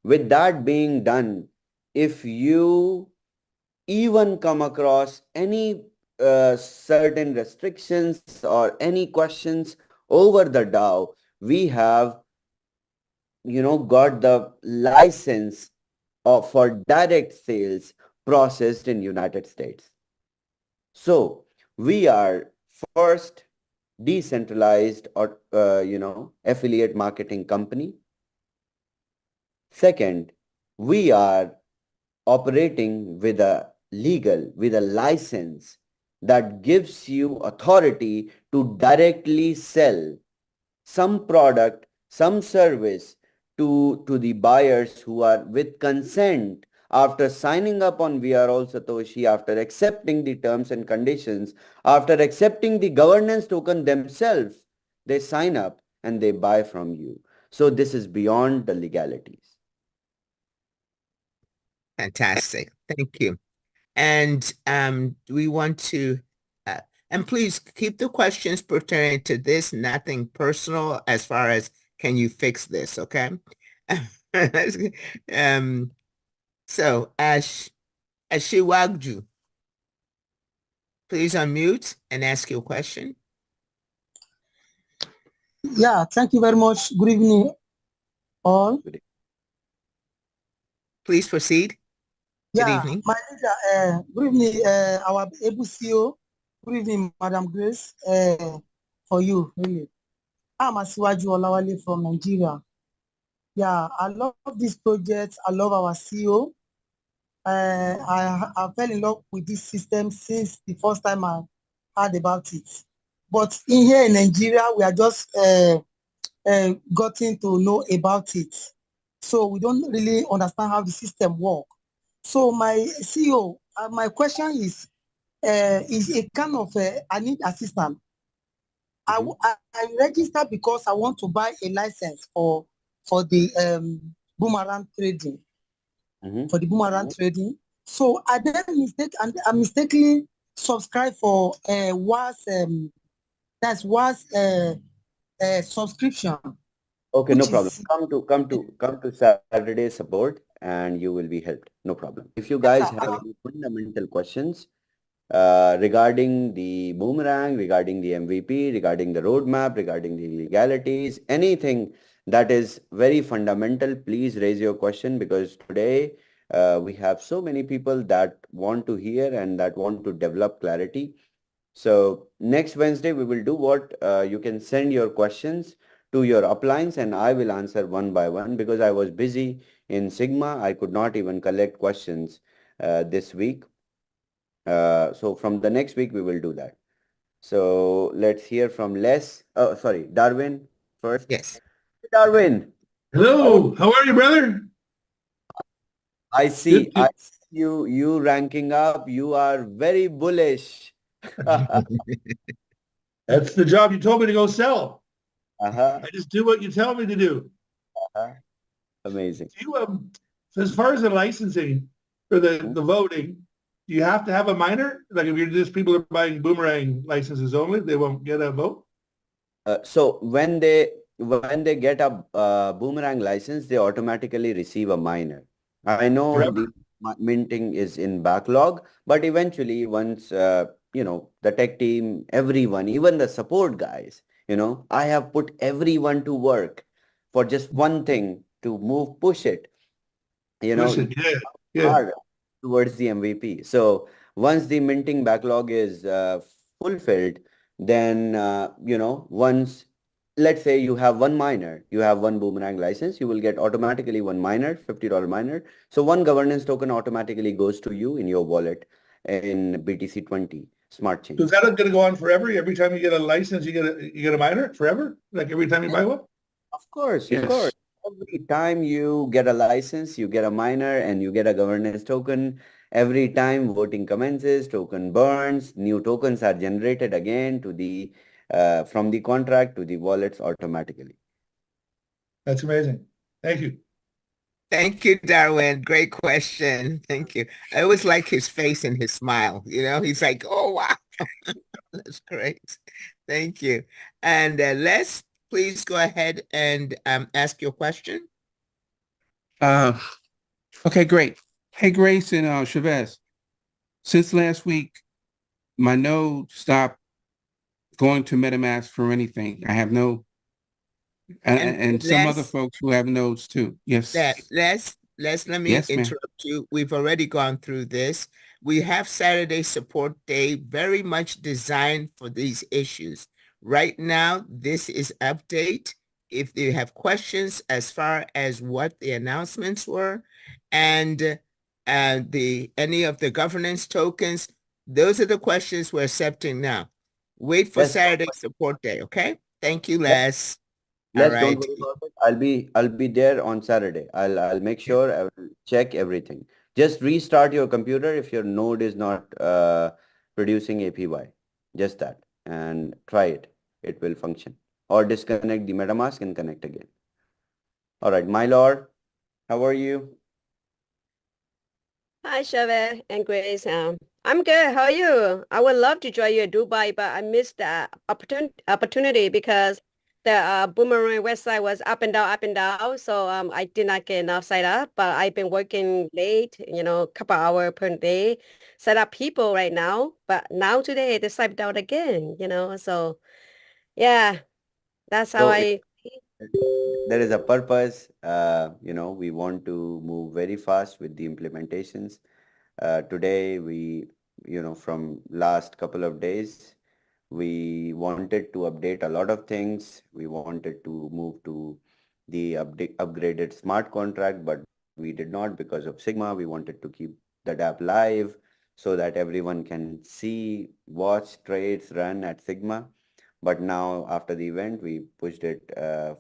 [SPEAKER 2] With that being done, if you even come across any certain restrictions or any questions over the DAO, we have, got the license for direct sales processed in United States. So we are first decentralized or, affiliate marketing company. Second, we are operating with a license that gives you authority to directly sell some product, some service to the buyers who are with consent after signing up on We Are All Satoshi, after accepting the terms and conditions, after accepting the governance token themselves, they sign up and they buy from you. So this is beyond the legalities.
[SPEAKER 1] Fantastic. Thank you. And we want to, and please keep the questions pertaining to this, nothing personal as far as can you fix this, okay? So Ashiwagju, please unmute and ask your question.
[SPEAKER 10] Yeah, thank you very much. Good evening, all.
[SPEAKER 1] Please proceed. Good evening.
[SPEAKER 10] My leader, good evening, our able CEO. Good evening, Madam Grace, for you, really. I'm Asiwaju Olawale from Nigeria. Yeah, I love this project. I love our CEO. I fell in love with this system since the first time I heard about it. But in here in Nigeria, we are just gotten to know about it. So we don't really understand how the system works. So my CEO, my question is a kind of, I need assistance. I registered because I want to buy a license for the boomerang trading, for the boomerang trading. So I mistakenly subscribed for that's subscription.
[SPEAKER 2] Okay, no problem. Come to Saturday support and you will be helped. No problem. If you guys have any fundamental questions regarding the Boomerang, regarding the MVP, regarding the roadmap, regarding the legalities, anything that is very fundamental, please raise your question, because today we have so many people that want to hear and that want to develop clarity. So next Wednesday, we will do what you can send your questions to your uplines and I will answer one by one, because I was busy in Sigma. I could not even collect questions this week. So from the next week, we will do that. So let's hear from Darwin first.
[SPEAKER 1] Yes.
[SPEAKER 2] Darwin.
[SPEAKER 11] Hello. How are you, brother?
[SPEAKER 2] I see you ranking up. You are very bullish.
[SPEAKER 11] That's the job you told me to go sell.
[SPEAKER 2] I
[SPEAKER 11] just do what you tell me to do.
[SPEAKER 2] Amazing.
[SPEAKER 11] So as far as the licensing for the voting, do you have to have a minor? Like if you're just people are buying Boomerang licenses only, they won't get a vote?
[SPEAKER 2] So when they get a Boomerang license, they automatically receive a minor. I know the minting is in backlog, but eventually once, the tech team, everyone, even the support guys, I have put everyone to work for just one thing to push it, hard towards the MVP. So once the minting backlog is fulfilled, then, once, let's say you have one miner, you have one Boomerang license, you will get automatically one miner, $50 miner. So one governance token automatically goes to you in your wallet in BTC20 smart chain.
[SPEAKER 11] So is that going to go on forever? Every time you get a license, you get a miner forever? Like every time you buy one?
[SPEAKER 2] Of course, of course. Every time you get a license, you get a miner and you get a governance token. Every time voting commences, token burns, new tokens are generated again to the from the contract to the wallets automatically.
[SPEAKER 11] That's amazing. Thank you.
[SPEAKER 1] Thank you, Darwin. Great question. Thank you. I always like his face and his smile. He's like, oh, wow. That's great. Thank you. And Les, please go ahead and ask your question.
[SPEAKER 12] Okay, great. Hey, Grace and Chavez. Since last week, my node stopped going to MetaMask for anything. I have no, and some other folks who have nodes too. Yes.
[SPEAKER 1] Let me
[SPEAKER 12] Yes, ma'am.
[SPEAKER 1] interrupt you. We've already gone through this. We have Saturday Support Day very much designed for these issues. Right now, this is update. If you have questions as far as what the announcements were and any of the governance tokens, those are the questions we're accepting now. Wait for
[SPEAKER 2] Yes.
[SPEAKER 1] Saturday Support Day, okay? Thank you, Les.
[SPEAKER 2] Les,
[SPEAKER 1] All
[SPEAKER 2] don't
[SPEAKER 1] right.
[SPEAKER 2] worry about it. I'll be there on Saturday. I'll make sure I will check everything. Just restart your computer if your node is not producing APY. Just that, and try it. It will function. Or disconnect the MetaMask and connect again. All right, Mylor, how are you?
[SPEAKER 13] Hi, Chavez and Grace. I'm good. How are you? I would love to join you in Dubai, but I missed the opportunity because the Boomerang website was up and down. So I did not get enough set up, but I've been working late, a couple hours per day, set up people right now. But now today they site down again, So yeah, that's how
[SPEAKER 2] So there is a purpose. We want to move very fast with the implementations. Today, from last couple of days, we wanted to update a lot of things. We wanted to move to the upgraded smart contract, but we did not because of Sigma. We wanted to keep the app live so that everyone can see, watch trades run at Sigma. But now after the event, we pushed it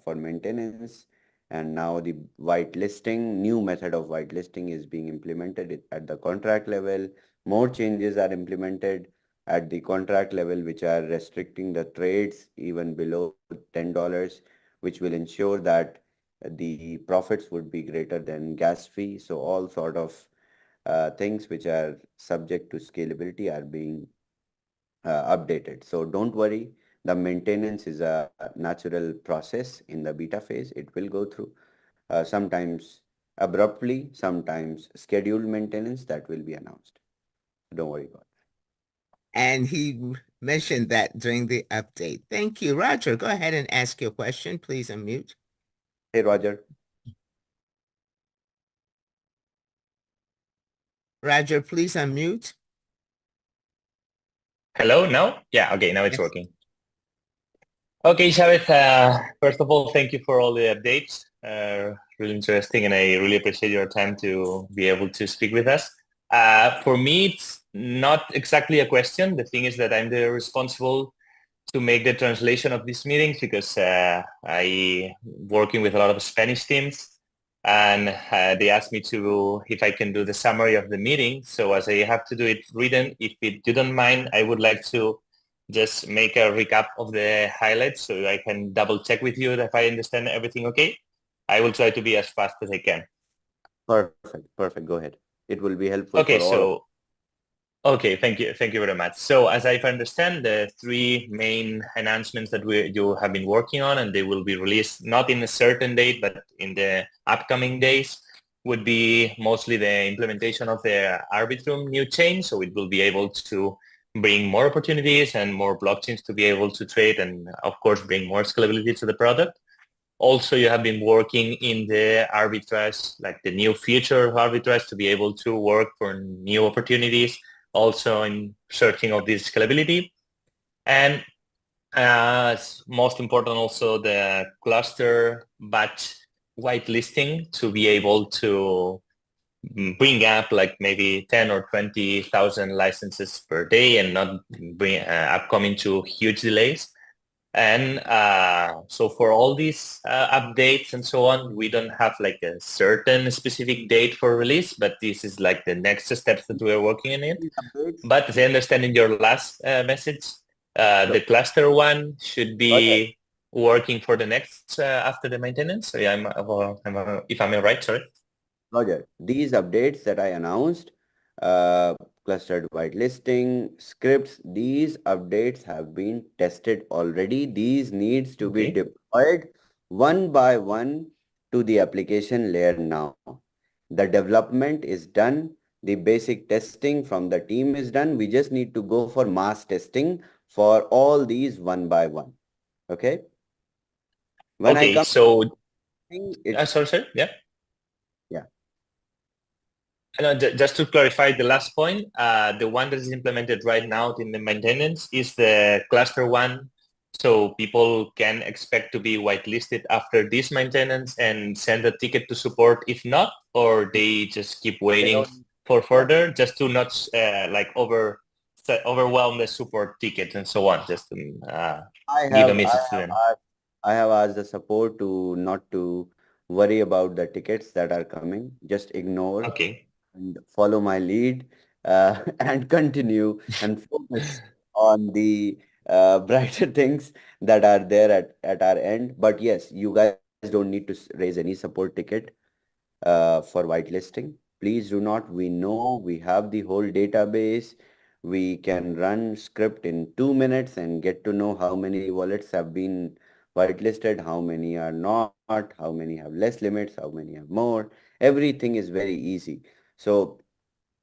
[SPEAKER 2] for maintenance. And now the whitelisting, new method of whitelisting is being implemented at the contract level. More changes are implemented at the contract level, which are restricting the trades even below $10, which will ensure that the profits would be greater than gas fee. So all sort of things which are subject to scalability are being updated. So don't worry. The maintenance is a natural process in the beta phase. It will go through sometimes abruptly, sometimes scheduled maintenance that will be announced. Don't worry about it.
[SPEAKER 1] And he mentioned that during the update. Thank you. Roger, go ahead and ask your question. Please unmute.
[SPEAKER 2] Hey, Roger.
[SPEAKER 1] Roger, please unmute.
[SPEAKER 14] Hello, now? Yeah, okay, now it's working. Okay, Chavez, first of all, thank you for all the updates. Really interesting, and I really appreciate your time to be able to speak with us. For me, it's not exactly a question. The thing is that I'm the responsible to make the translation of these meetings because I working with a lot of Spanish teams, and they asked me if I can do the summary of the meeting. So as I have to do it written, if you don't mind, I would like to just make a recap of the highlights so I can double check with you if I understand everything okay. I will try to be as fast as I can.
[SPEAKER 2] Perfect. Go ahead. It will be helpful
[SPEAKER 14] okay,
[SPEAKER 2] for all.
[SPEAKER 14] Okay, thank you very much. So as I understand, the three main announcements that you have been working on, and they will be released not in a certain date, but in the upcoming days, would be mostly the implementation of the Arbitrum new chain. So it will be able to bring more opportunities and more blockchains to be able to trade, and of course, bring more scalability to the product. Also, you have been working in the arbitrage, like the new future of arbitrage, to be able to work for new opportunities, also in searching of this scalability. And most important, also the cluster batch whitelisting to be able to bring up like maybe 10 or 20,000 licenses per day and not bring upcoming to huge delays. And so for all these updates and so on, we don't have like a certain specific date for release, but this is like the next steps that we are working on it. But as I understand in your last message, the cluster one should be working for the next after the maintenance. So yeah, if I'm right, sorry.
[SPEAKER 2] Roger, these updates that I announced, clustered whitelisting, scripts, these updates have been tested already. These needs to be deployed one by one to the application layer now. The development is done. The basic testing from the team is done. We just need to go for mass testing for all these one by one. Okay? When I come
[SPEAKER 14] so
[SPEAKER 2] it's
[SPEAKER 14] sorry, yeah.
[SPEAKER 2] Yeah.
[SPEAKER 14] Just to clarify the last point, the one that is implemented right now in the maintenance is the cluster one. So people can expect to be whitelisted after this maintenance and send a ticket to support if not, or they just keep waiting for further just to not like overwhelm the support tickets and so on. Just to give a message to them.
[SPEAKER 2] I have asked the support to not to worry about the tickets that are coming. Just ignore and follow my lead and continue and focus on the brighter things that are there at our end. But yes, you guys don't need to raise any support ticket for whitelisting. Please do not. We know we have the whole database. We can run script in 2 minutes and get to know how many wallets have been whitelisted, how many are not, how many have less limits, how many have more. Everything is very easy. So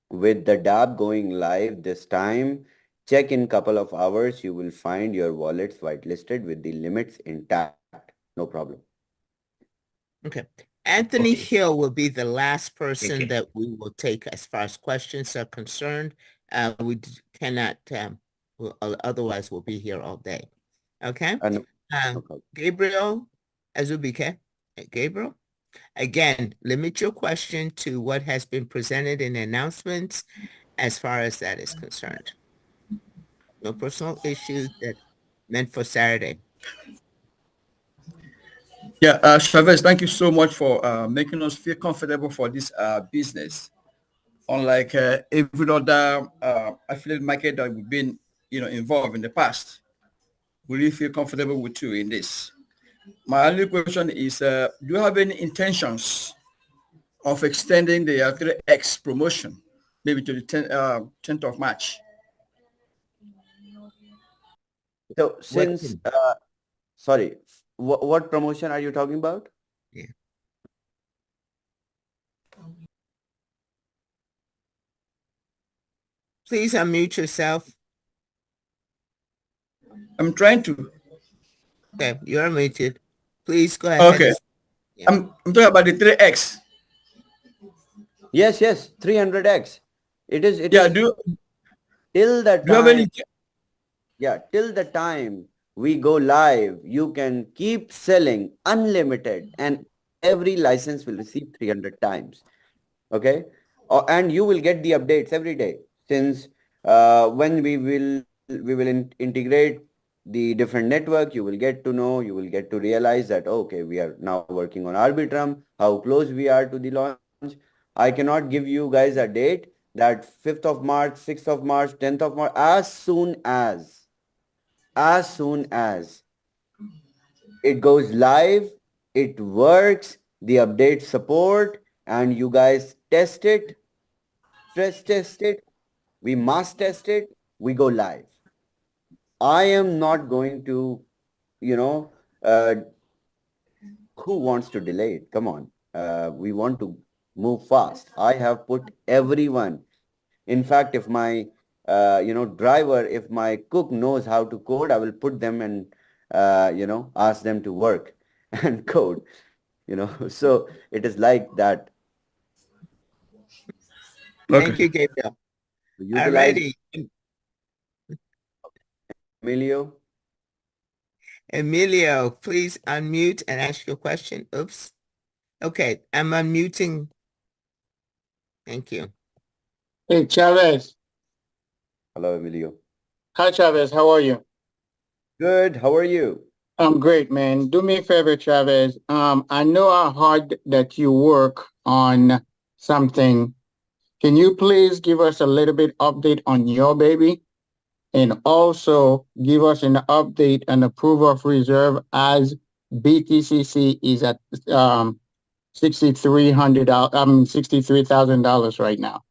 [SPEAKER 2] with the DApp going live this time, check in couple of hours, you will find your wallets whitelisted with the limits intact. No problem.
[SPEAKER 1] Okay. Anthony Hill will be the last person that we will take as far as questions are concerned. We cannot, otherwise we'll be here all day. Okay. Gabriel Azubike. Gabriel, again, limit your question to what has been presented in the announcements as far as that is concerned. No personal issues that meant for Saturday.
[SPEAKER 15] Yeah, Chavez, thank you so much for making us feel comfortable for this business. Unlike every other affiliate market that we've been, involved in the past, we really feel comfortable with you in this. My only question is, do you have any intentions of extending the 3X promotion, maybe to the 10th of March?
[SPEAKER 2] So since, sorry, what promotion are you talking about?
[SPEAKER 1] Yeah. Please unmute yourself.
[SPEAKER 15] I'm trying to.
[SPEAKER 1] Okay, you're unmuted. Please go ahead.
[SPEAKER 15] Okay. Yeah. I'm talking about the 3X.
[SPEAKER 2] Yes, 300X. It is.
[SPEAKER 15] Yeah,
[SPEAKER 2] till the time.
[SPEAKER 15] Do you have any?
[SPEAKER 2] Yeah, till the time we go live, you can keep selling unlimited and every license will receive 300 times. Okay. And you will get the updates every day since when we will integrate the different network, you will get to know, you will get to realize that, okay, we are now working on Arbitrum, how close we are to the launch. I cannot give you guys a date that 5th of March, 6th of March, 10th of March, as soon as it goes live, it works, the update support, and you guys test it, stress test it, we mass test it, we go live. I am not going to, who wants to delay it? Come on. We want to move fast. I have put everyone. In fact, if my, driver, if my cook knows how to code, I will put them and, ask them to work and code, so it is like that.
[SPEAKER 1] Thank you, Gabriel. Alrighty. Emilio, please unmute and ask your question. Oops. Okay, I'm unmuting. Thank you.
[SPEAKER 3] Hey, Chavez.
[SPEAKER 2] Hello, Emilio.
[SPEAKER 3] Hi, Chavez. How are you?
[SPEAKER 2] Good. How are you?
[SPEAKER 3] I'm great, man. Do me a favor, Chavez. I know how hard that you work on something. Can you please give us a little bit update on your baby? And also give us an update and approval of reserve as BTCC is at $63,000 right now.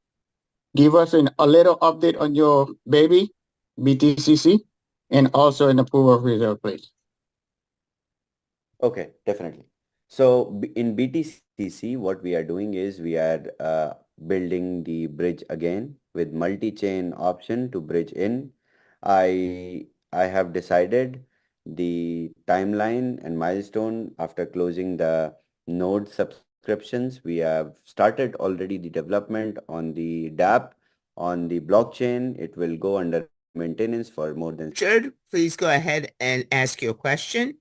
[SPEAKER 3] Give us a little update on your baby, BTCC, and also in the pool of reserve, please.
[SPEAKER 2] Okay, definitely. So in BTCC, what we are doing is we are building the bridge again with multi-chain option to bridge in. I have decided the timeline and milestone after closing the node subscriptions. We have started already the development on the dApp, on the blockchain. It will go under maintenance for more than...
[SPEAKER 1] Richard, please go ahead and ask your question.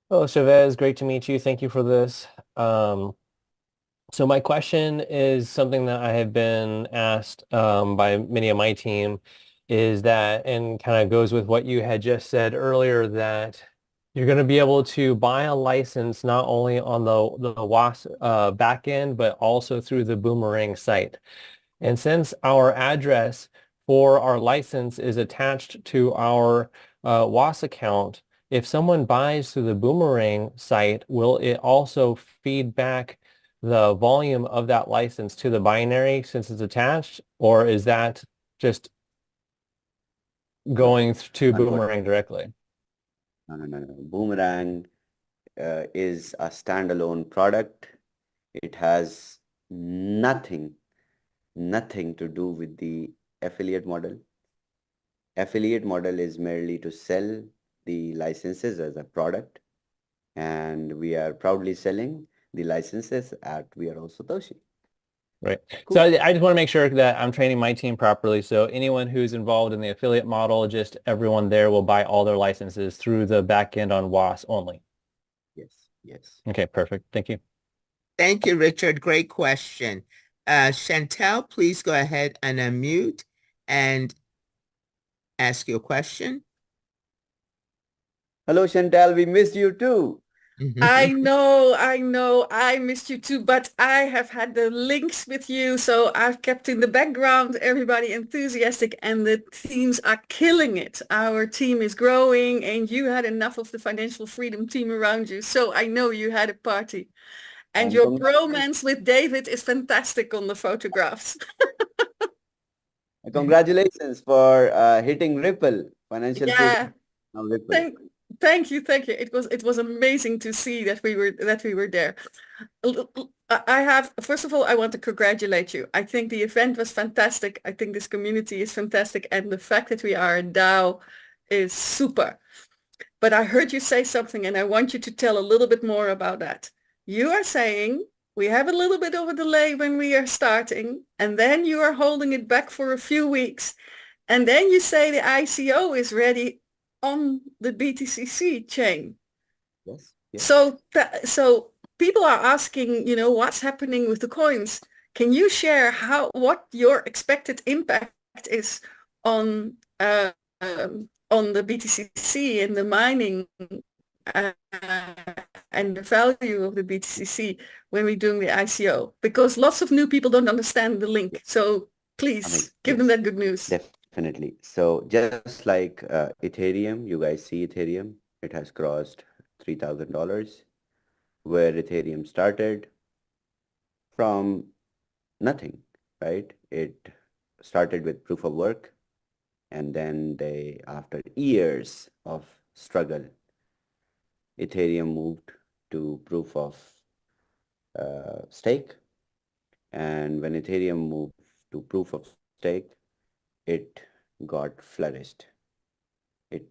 [SPEAKER 16] Hello, Chavez. Great to meet you. Thank you for this. So my question is something that I have been asked by many of my team, is that, and kind of goes with what you had just said earlier, that you're going to be able to buy a license not only on the WAS backend, but also through the Boomerang site. And since our address for our license is attached to our WAS account, if someone buys through the Boomerang site, will it also feed back the volume of that license to the binary since it's attached, or is that just going to Boomerang directly?
[SPEAKER 2] No. Boomerang is a standalone product. It has nothing to do with the affiliate model. Affiliate model is merely to sell the licenses as a product, and we are proudly selling the licenses at Vero Satoshi.
[SPEAKER 16] Right. Cool. So I just want to make sure that I'm training my team properly. So anyone who's involved in the affiliate model, just everyone there will buy all their licenses through the backend on WAS only.
[SPEAKER 2] Yes.
[SPEAKER 16] Okay, perfect. Thank you.
[SPEAKER 1] Thank you, Richard. Great question. Chantel, please go ahead and unmute and ask your question.
[SPEAKER 2] Hello, Chantal. We missed you too.
[SPEAKER 17] I know, I missed you too, but I have had the links with you, so I've kept in the background, everybody enthusiastic, and the teams are killing it. Our team is growing, and you had enough of the financial freedom team around you, so I know you had a party. And your bromance with David is fantastic on the photographs.
[SPEAKER 2] Congratulations for hitting Ripple, financial freedom. Ripple.
[SPEAKER 17] Thank you. It was amazing to see that we were there. First of all, I want to congratulate you. I think the event was fantastic. I think this community is fantastic, and the fact that we are a DAO is super. But I heard you say something, and I want you to tell a little bit more about that. You are saying we have a little bit of a delay when we are starting, and then you are holding it back for a few weeks, and then you say the ICO is ready on the BTCC chain.
[SPEAKER 2] Yes.
[SPEAKER 17] So people are asking, what's happening with the coins? Can you share what your expected impact is on the BTCC and the mining and the value of the BTCC when we're doing the ICO? Because lots of new people don't understand the link. So please give them that good news.
[SPEAKER 2] Definitely. So just like Ethereum, you guys see Ethereum, it has crossed $3,000, where Ethereum started from nothing, right? It started with proof of work, and then after years of struggle, Ethereum moved to proof of stake. And when Ethereum moved to proof of stake, it got flourished. It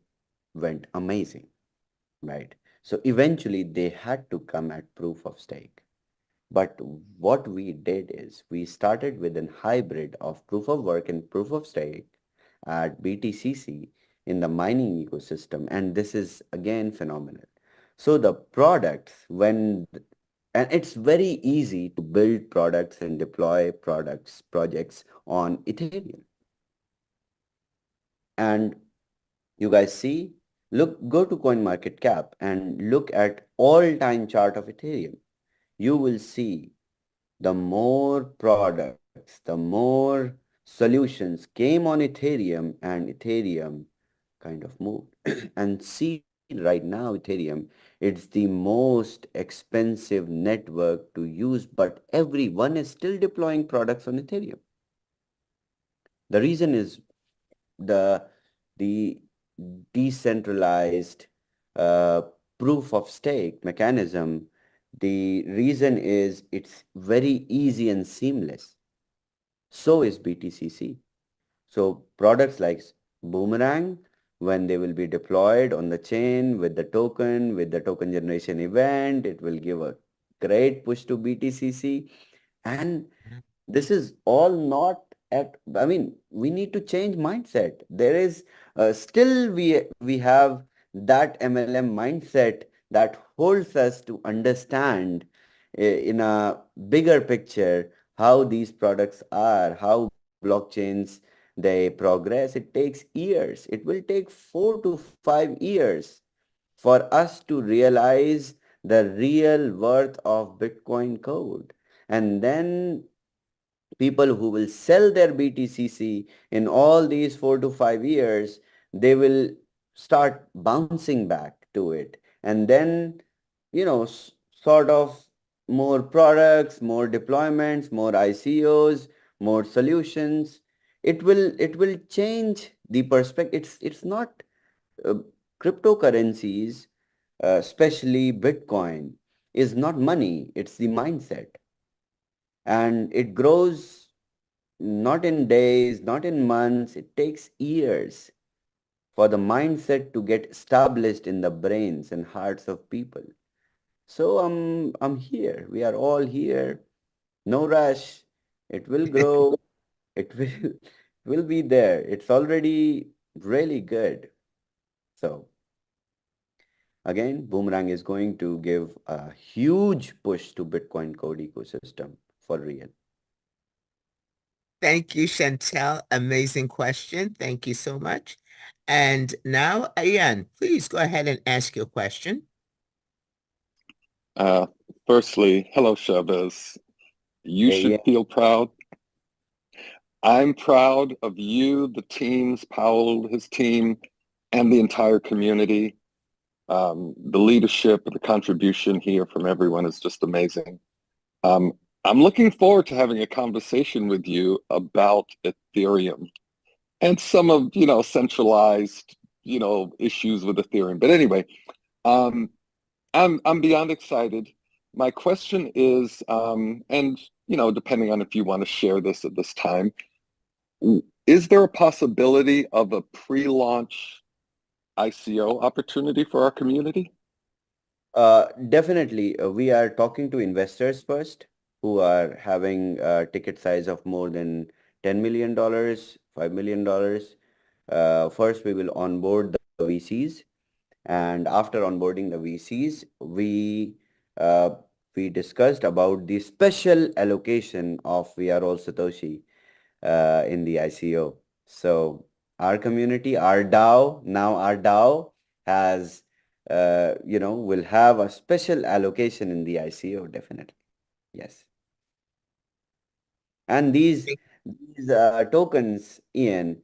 [SPEAKER 2] went amazing, right? So eventually they had to come at proof of stake. But what we did is we started with a hybrid of proof of work and proof of stake at BTCC in the mining ecosystem. And this is again phenomenal. So the products, and it's very easy to build products and deploy projects on Ethereum. And you guys see, go to CoinMarketCap and look at all-time chart of Ethereum. You will see the more products, the more solutions came on Ethereum, and Ethereum kind of moved. And see right now, Ethereum, it's the most expensive network to use, but everyone is still deploying products on Ethereum. The reason is the decentralized uh, proof of stake mechanism. The reason is it's very easy and seamless. So is BTCC. So products like Boomerang, when they will be deployed on the chain with the token generation event, it will give a great push to BTCC. And this is all not I mean, we need to change mindset. There is still we have that MLM mindset that holds us to understand in a bigger picture how these products are, how blockchains they progress. It takes years. It will take 4 to 5 years for us to realize the real worth of Bitcoin code. And then people who will sell their BTCC in all these 4 to 5 years, they will start bouncing back to it. And then, sort of more products, more deployments, more ICOs, more solutions. It will change the perspective. It's not uh, cryptocurrencies, especially Bitcoin, is not money. It's the mindset. And it grows not in days, not in months. It takes years for the mindset to get established in the brains and hearts of people. So I'm here. We are all here. No rush. It will grow. It will be there. It's already really good. So again, Boomerang is going to give a huge push to Bitcoin code ecosystem for real.
[SPEAKER 1] Thank you, Chantel. Amazing question. Thank you so much. And now, Ian, please go ahead and ask your question.
[SPEAKER 18] Firstly, hello, Chavez. You
[SPEAKER 2] Hey,
[SPEAKER 18] should
[SPEAKER 2] yeah.
[SPEAKER 18] feel proud. I'm proud of you, the teams, Powell, his team, and the entire community. The leadership, the contribution here from everyone is just amazing. I'm looking forward to having a conversation with you about Ethereum and some of, centralized, issues with Ethereum. But anyway, I'm beyond excited. My question is, and, depending on if you want to share this at this time, is there a possibility of a pre-launch ICO opportunity for our community?
[SPEAKER 2] Definitely. We are talking to investors first who are having a ticket size of more than $10 million, $5 million. First, we will onboard the VCs. And after onboarding the VCs, we discussed about the special allocation of VRO Satoshi in the ICO. So our community, our DAO has, will have a special allocation in the ICO, definitely. Yes. And these tokens, Ian,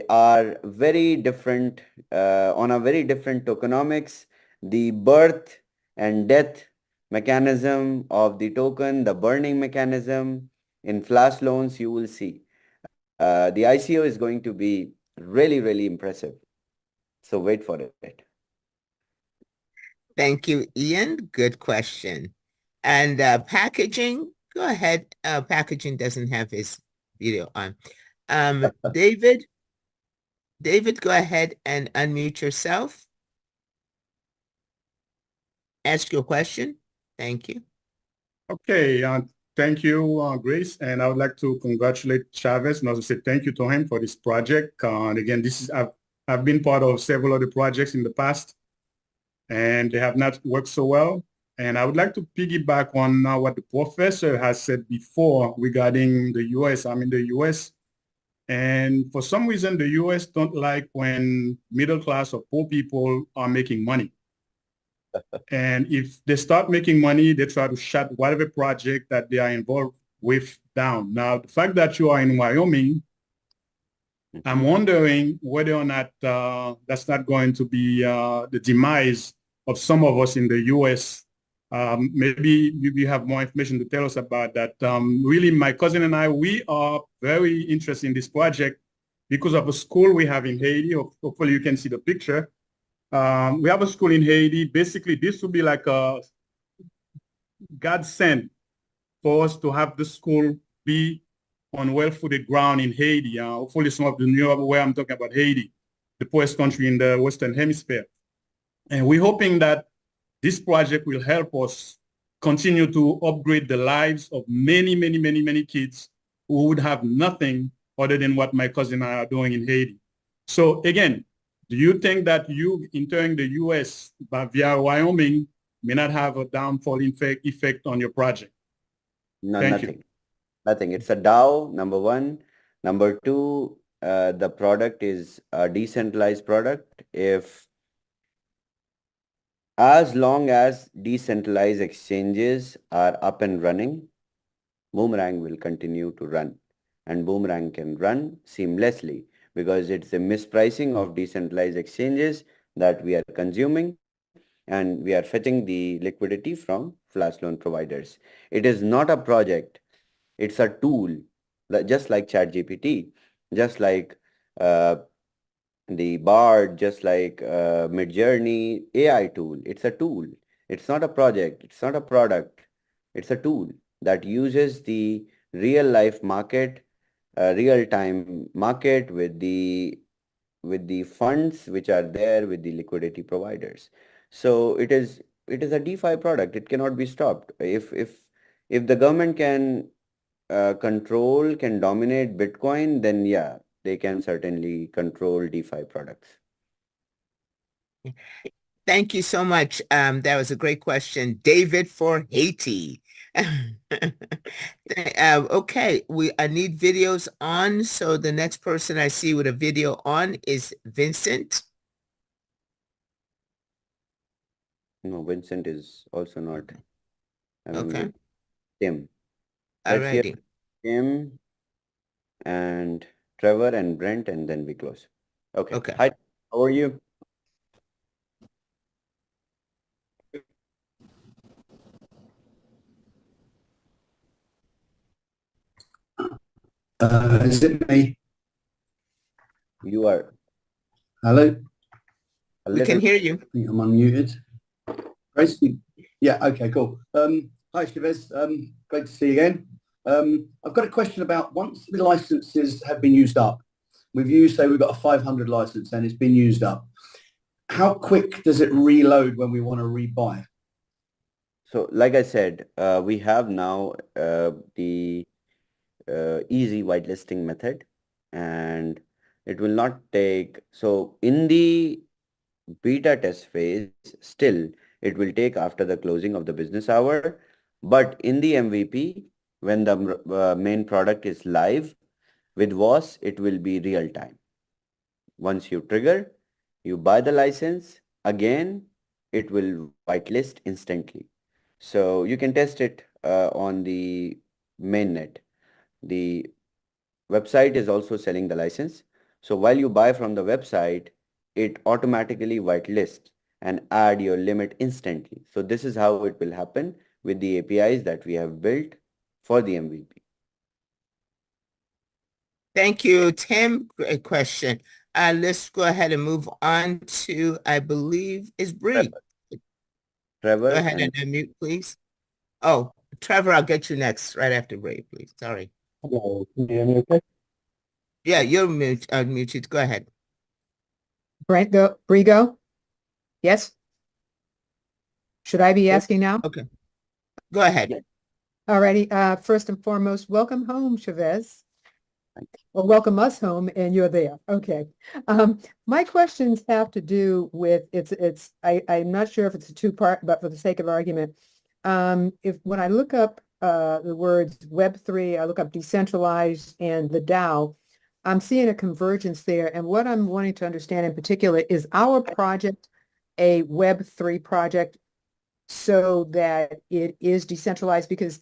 [SPEAKER 2] are very different, on a very different tokenomics. The birth and death mechanism of the token, the burning mechanism in flash loans, you will see. The ICO is going to be really, really impressive. So wait for it.
[SPEAKER 1] Thank you, Ian. Good question. And packaging, go ahead. Packaging doesn't have his video on. David, go ahead and unmute yourself. Ask your question. Thank you.
[SPEAKER 19] Okay, thank you, Grace. And I would like to congratulate Chavez and also say thank you to him for this project. And again, I've been part of several other projects in the past, and they have not worked so well. And I would like to piggyback on what the professor has said before regarding the US. I'm in the US. And for some reason, the US don't like when middle class or poor people are making money. And if they start making money, they try to shut whatever project that they are involved with down. Now, the fact that you are in Wyoming, I'm wondering whether or not that's not going to be the demise of some of us in the U.S. Maybe you have more information to tell us about that. Really, my cousin and I, we are very interested in this project because of a school we have in Haiti. Hopefully you can see the picture. We have a school in Haiti. Basically, this would be like a godsend for us to have the school be on well-footed ground in Haiti. Hopefully some of you know where I'm talking about Haiti, the poorest country in the Western Hemisphere. And we're hoping that this project will help us continue to upgrade the lives of many, many, many, many kids who would have nothing other than what my cousin and I are doing in Haiti. So again, do you think that you entering the U.S. via Wyoming may not have a downfall effect on your project?
[SPEAKER 2] No,
[SPEAKER 19] Thank
[SPEAKER 2] nothing.
[SPEAKER 19] you.
[SPEAKER 2] Nothing. It's a DAO, number one. Number two, the product is a decentralized product. As long as decentralized exchanges are up and running, Boomerang will continue to run. And Boomerang can run seamlessly because it's a mispricing of decentralized exchanges that we are consuming, and we are fetching the liquidity from flash loan providers. It is not a project. It's a tool, just like ChatGPT, just like the Bard, just like Midjourney AI tool. It's a tool. It's not a project. It's not a product. It's a tool that uses the real life market, real time market with the funds which are there with the liquidity providers. So it is a DeFi product. It cannot be stopped. If the government can can dominate Bitcoin, then yeah, they can certainly control DeFi products.
[SPEAKER 1] Thank you so much. That was a great question. David for Haiti. Okay, I need videos on. So the next person I see with a video on is Vincent.
[SPEAKER 2] No, Vincent is also not.
[SPEAKER 1] Okay.
[SPEAKER 2] Tim. Let's hear
[SPEAKER 1] Alrighty.
[SPEAKER 2] Tim and Trevor and Brent, and then we close. Okay.
[SPEAKER 1] Okay.
[SPEAKER 2] Hi, how are you?
[SPEAKER 20] Is it me?
[SPEAKER 2] You are.
[SPEAKER 20] Hello?
[SPEAKER 1] We can hear you.
[SPEAKER 20] I think I'm unmuted. Grace? Yeah, okay, cool. Hi, Chavez. Great to see you again. I've got a question about once the licenses have been used up, we've got a 500 license and it's been used up. How quick does it reload when we want to rebuy?
[SPEAKER 2] So like I said, we have now the easy whitelisting method, and it will not take, so in the beta test phase, still it will take after the closing of the business hour, but in the MVP, when the main product is live with WOS, it will be real time. Once you trigger, you buy the license, again, it will whitelist instantly. So you can test it on the mainnet. The website is also selling the license. So while you buy from the website, it automatically whitelists and add your limit instantly. So this is how it will happen with the APIs that we have built for the MVP.
[SPEAKER 1] Thank you, Tim. Great question. Let's go ahead and move on to, I believe, is Bree.
[SPEAKER 2] Trevor.
[SPEAKER 1] Go ahead and unmute, please. Oh, Trevor, I'll get you next, right after Bree, please. Sorry.
[SPEAKER 21] Hello, can you hear me okay?
[SPEAKER 1] Yeah, you're unmuted. Go ahead.
[SPEAKER 22] Bree, go? Yes? Should I be asking now?
[SPEAKER 1] Okay. Go ahead.
[SPEAKER 22] Alrighty. First and foremost, welcome home, Chavez. Well, welcome us home, and you're there. Okay. My questions have to do with I'm not sure if it's a two-part, but for the sake of argument, when I look up the words Web3, I look up decentralized and the DAO, I'm seeing a convergence there. And what I'm wanting to understand in particular is our project a Web3 project so that it is decentralized? Because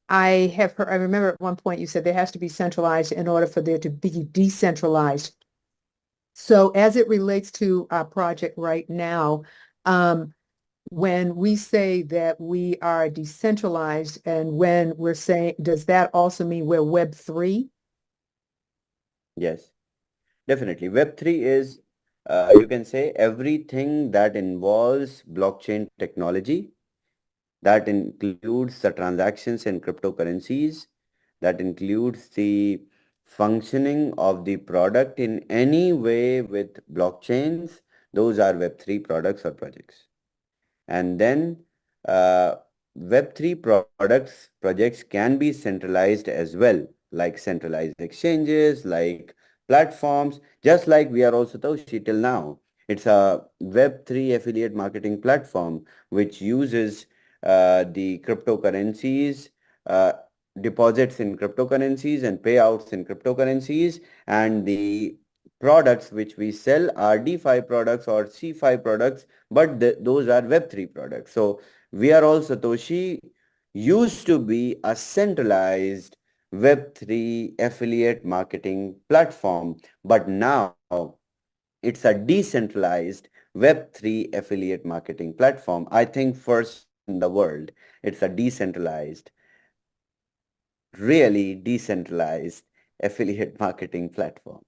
[SPEAKER 22] I have heard, I remember at one point you said there has to be centralized in order for there to be decentralized. So as it relates to our project right now, when we say that we are decentralized and when we're saying, does that also mean we're Web3?
[SPEAKER 2] Yes, definitely. Web3 is, you can say, everything that involves blockchain technology. That includes the transactions in cryptocurrencies. That includes the functioning of the product in any way with blockchains. Those are Web3 products or projects. And then Web3 projects can be centralized as well, like centralized exchanges, like platforms, just like we are also Toshi till now. It's a Web3 affiliate marketing platform which uses the cryptocurrencies, uh, deposits in cryptocurrencies and payouts in cryptocurrencies, and the products which we sell are DeFi products or CeFi products, but those are Web3 products. So we are all Satoshi used to be a centralized Web3 affiliate marketing platform, but now it's a decentralized Web3 affiliate marketing platform. I think first in the world, it's a decentralized, really decentralized affiliate marketing platform.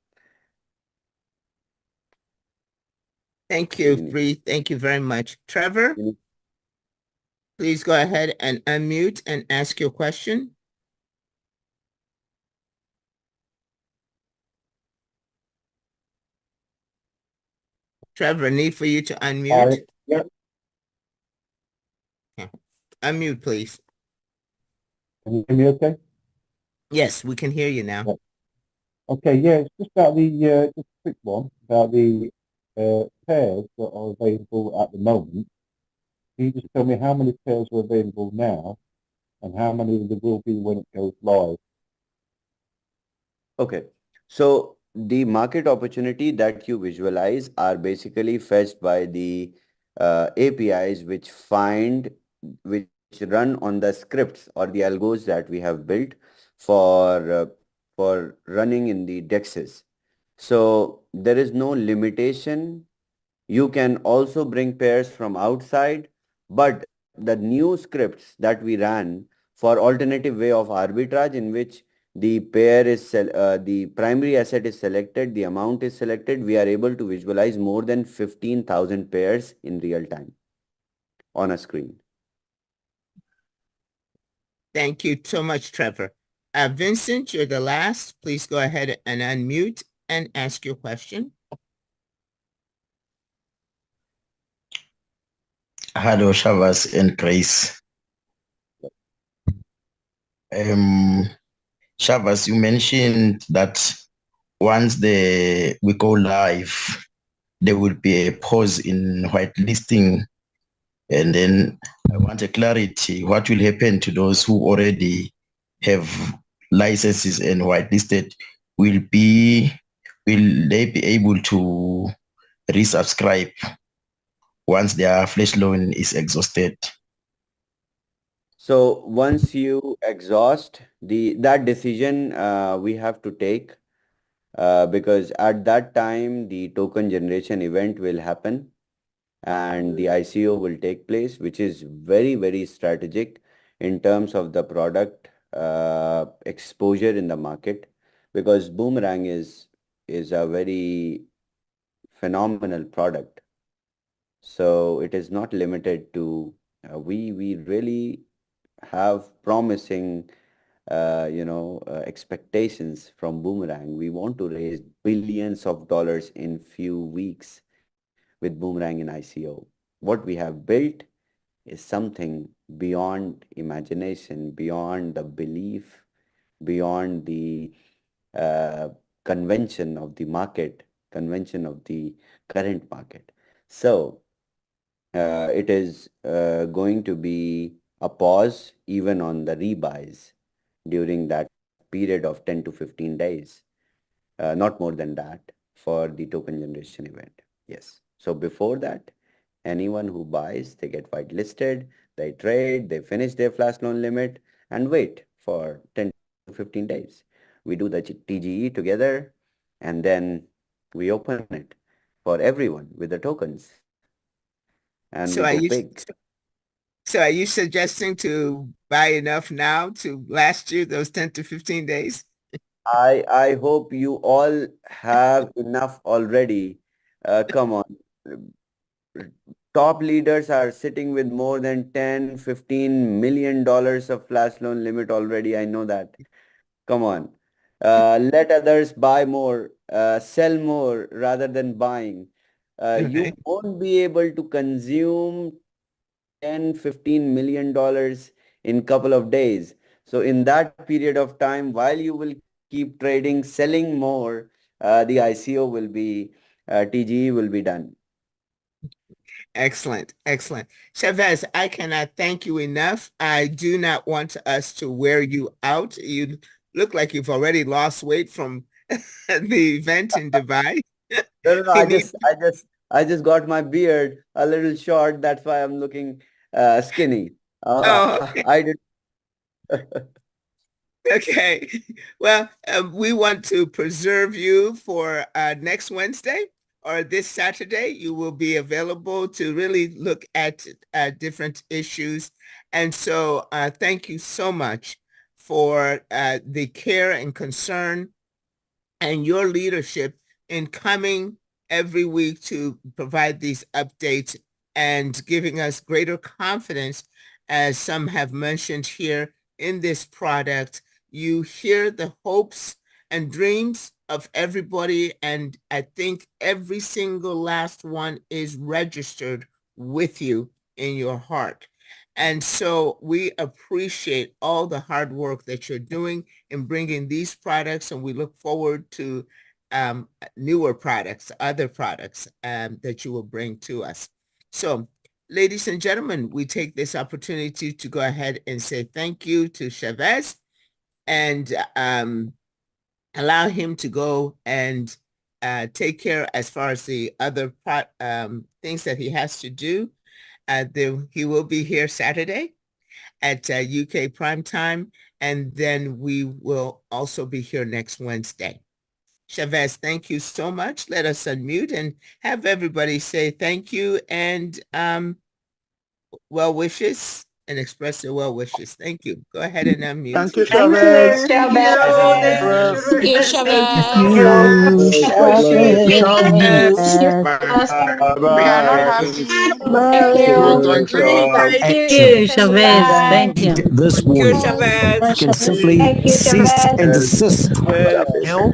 [SPEAKER 1] Thank you, Bree. Thank you very much. Trevor, please go ahead and unmute and ask your question. Trevor, need for you to unmute.
[SPEAKER 21] Yeah.
[SPEAKER 1] Okay. Unmute, please.
[SPEAKER 21] Can you hear me okay?
[SPEAKER 1] Yes, we can hear you now.
[SPEAKER 21] Yeah. Okay, yeah, it's just about the, just a quick one, about the pairs that are available at the moment. Can you just tell me how many pairs are available now and how many there will be when it goes live?
[SPEAKER 2] Okay, so the market opportunity that you visualize are basically fetched by the APIs which run on the scripts or the algos that we have built for running in the DEXs. So there is no limitation. You can also bring pairs from outside, but the new scripts that we ran for alternative way of arbitrage in which the pair is the primary asset is selected, the amount is selected, we are able to visualize more than 15,000 pairs in real time on a screen.
[SPEAKER 1] Thank you so much, Trevor. Vincent, you're the last. Please go ahead and unmute and ask your question.
[SPEAKER 4] Hello, Shavas and Grace. Shavas, you mentioned that once we go live, there will be a pause in whitelisting. And then I want a clarity. What will happen to those who already have licenses and whitelisted? Will they be able to resubscribe once their flash loan is exhausted?
[SPEAKER 2] So once you exhaust that decision, we have to take because at that time the token generation event will happen and the ICO will take place, which is very, very strategic in terms of the product exposure in the market, because Boomerang is a very phenomenal product. So it is not limited to, we really have promising expectations from Boomerang. We want to raise billions of dollars in few weeks with Boomerang in ICO. What we have built is something beyond imagination, beyond the belief, beyond the convention of the market, convention of the current market. So it is going to be a pause even on the rebuys during that period of 10 to 15 days, not more than that for the token generation event. Yes. So before that, anyone who buys, they get whitelisted, they trade, they finish their flash loan limit and wait for 10 to 15 days. We do the TGE together, and then we open it for everyone with the tokens. And
[SPEAKER 1] So
[SPEAKER 2] we
[SPEAKER 1] are
[SPEAKER 2] go
[SPEAKER 1] you
[SPEAKER 2] big.
[SPEAKER 1] so are you suggesting to buy enough now to last you those 10 to 15 days?
[SPEAKER 2] I hope you all have enough already. Come on. Top leaders are sitting with more than 10, $15 million of flash loan limit already. I know that. Come on. Let others buy more, sell more rather than buying. You won't be able to consume 10, $15 million in couple of days. So in that period of time, while you will keep trading, selling more, the ICO will be, TGE will be done.
[SPEAKER 1] Excellent, excellent. Chavez, I cannot thank you enough. I do not want us to wear you out. You look like you've already lost weight from the event in Dubai.
[SPEAKER 2] No, I just got my beard a little short. That's why I'm looking skinny.
[SPEAKER 1] Okay.
[SPEAKER 2] I did.
[SPEAKER 1] Okay. Well, we want to preserve you for next Wednesday or this Saturday. You will be available to really look at different issues. And so thank you so much for the care and concern and your leadership in coming every week to provide these updates and giving us greater confidence, as some have mentioned here, in this product. You hear the hopes and dreams of everybody, and I think every single last one is registered with you in your heart. And so we appreciate all the hard work that you're doing in bringing these products, and we look forward to newer products, other products that you will bring to us. So, ladies and gentlemen, we take this opportunity to go ahead and say thank you to Chavez and allow him to go and take care as far as the other things that he has to do. He will be here Saturday at UK prime time, and then we will also be here next Wednesday. Chavez, thank you so much. Let us unmute and have everybody say thank you and well wishes and express their well wishes. Thank you. Go ahead and unmute.
[SPEAKER 11] Thank you, Chavez.
[SPEAKER 1] Thank you,
[SPEAKER 6] Chavez. Thank you. This warning, you can simply cease and desist. Now,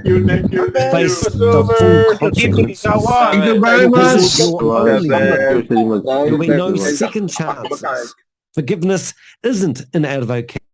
[SPEAKER 6] face the full consequences.
[SPEAKER 11] Thank you very
[SPEAKER 6] This
[SPEAKER 11] much.
[SPEAKER 6] is your only warning. There'll be no second chances. Forgiveness isn't an advocation.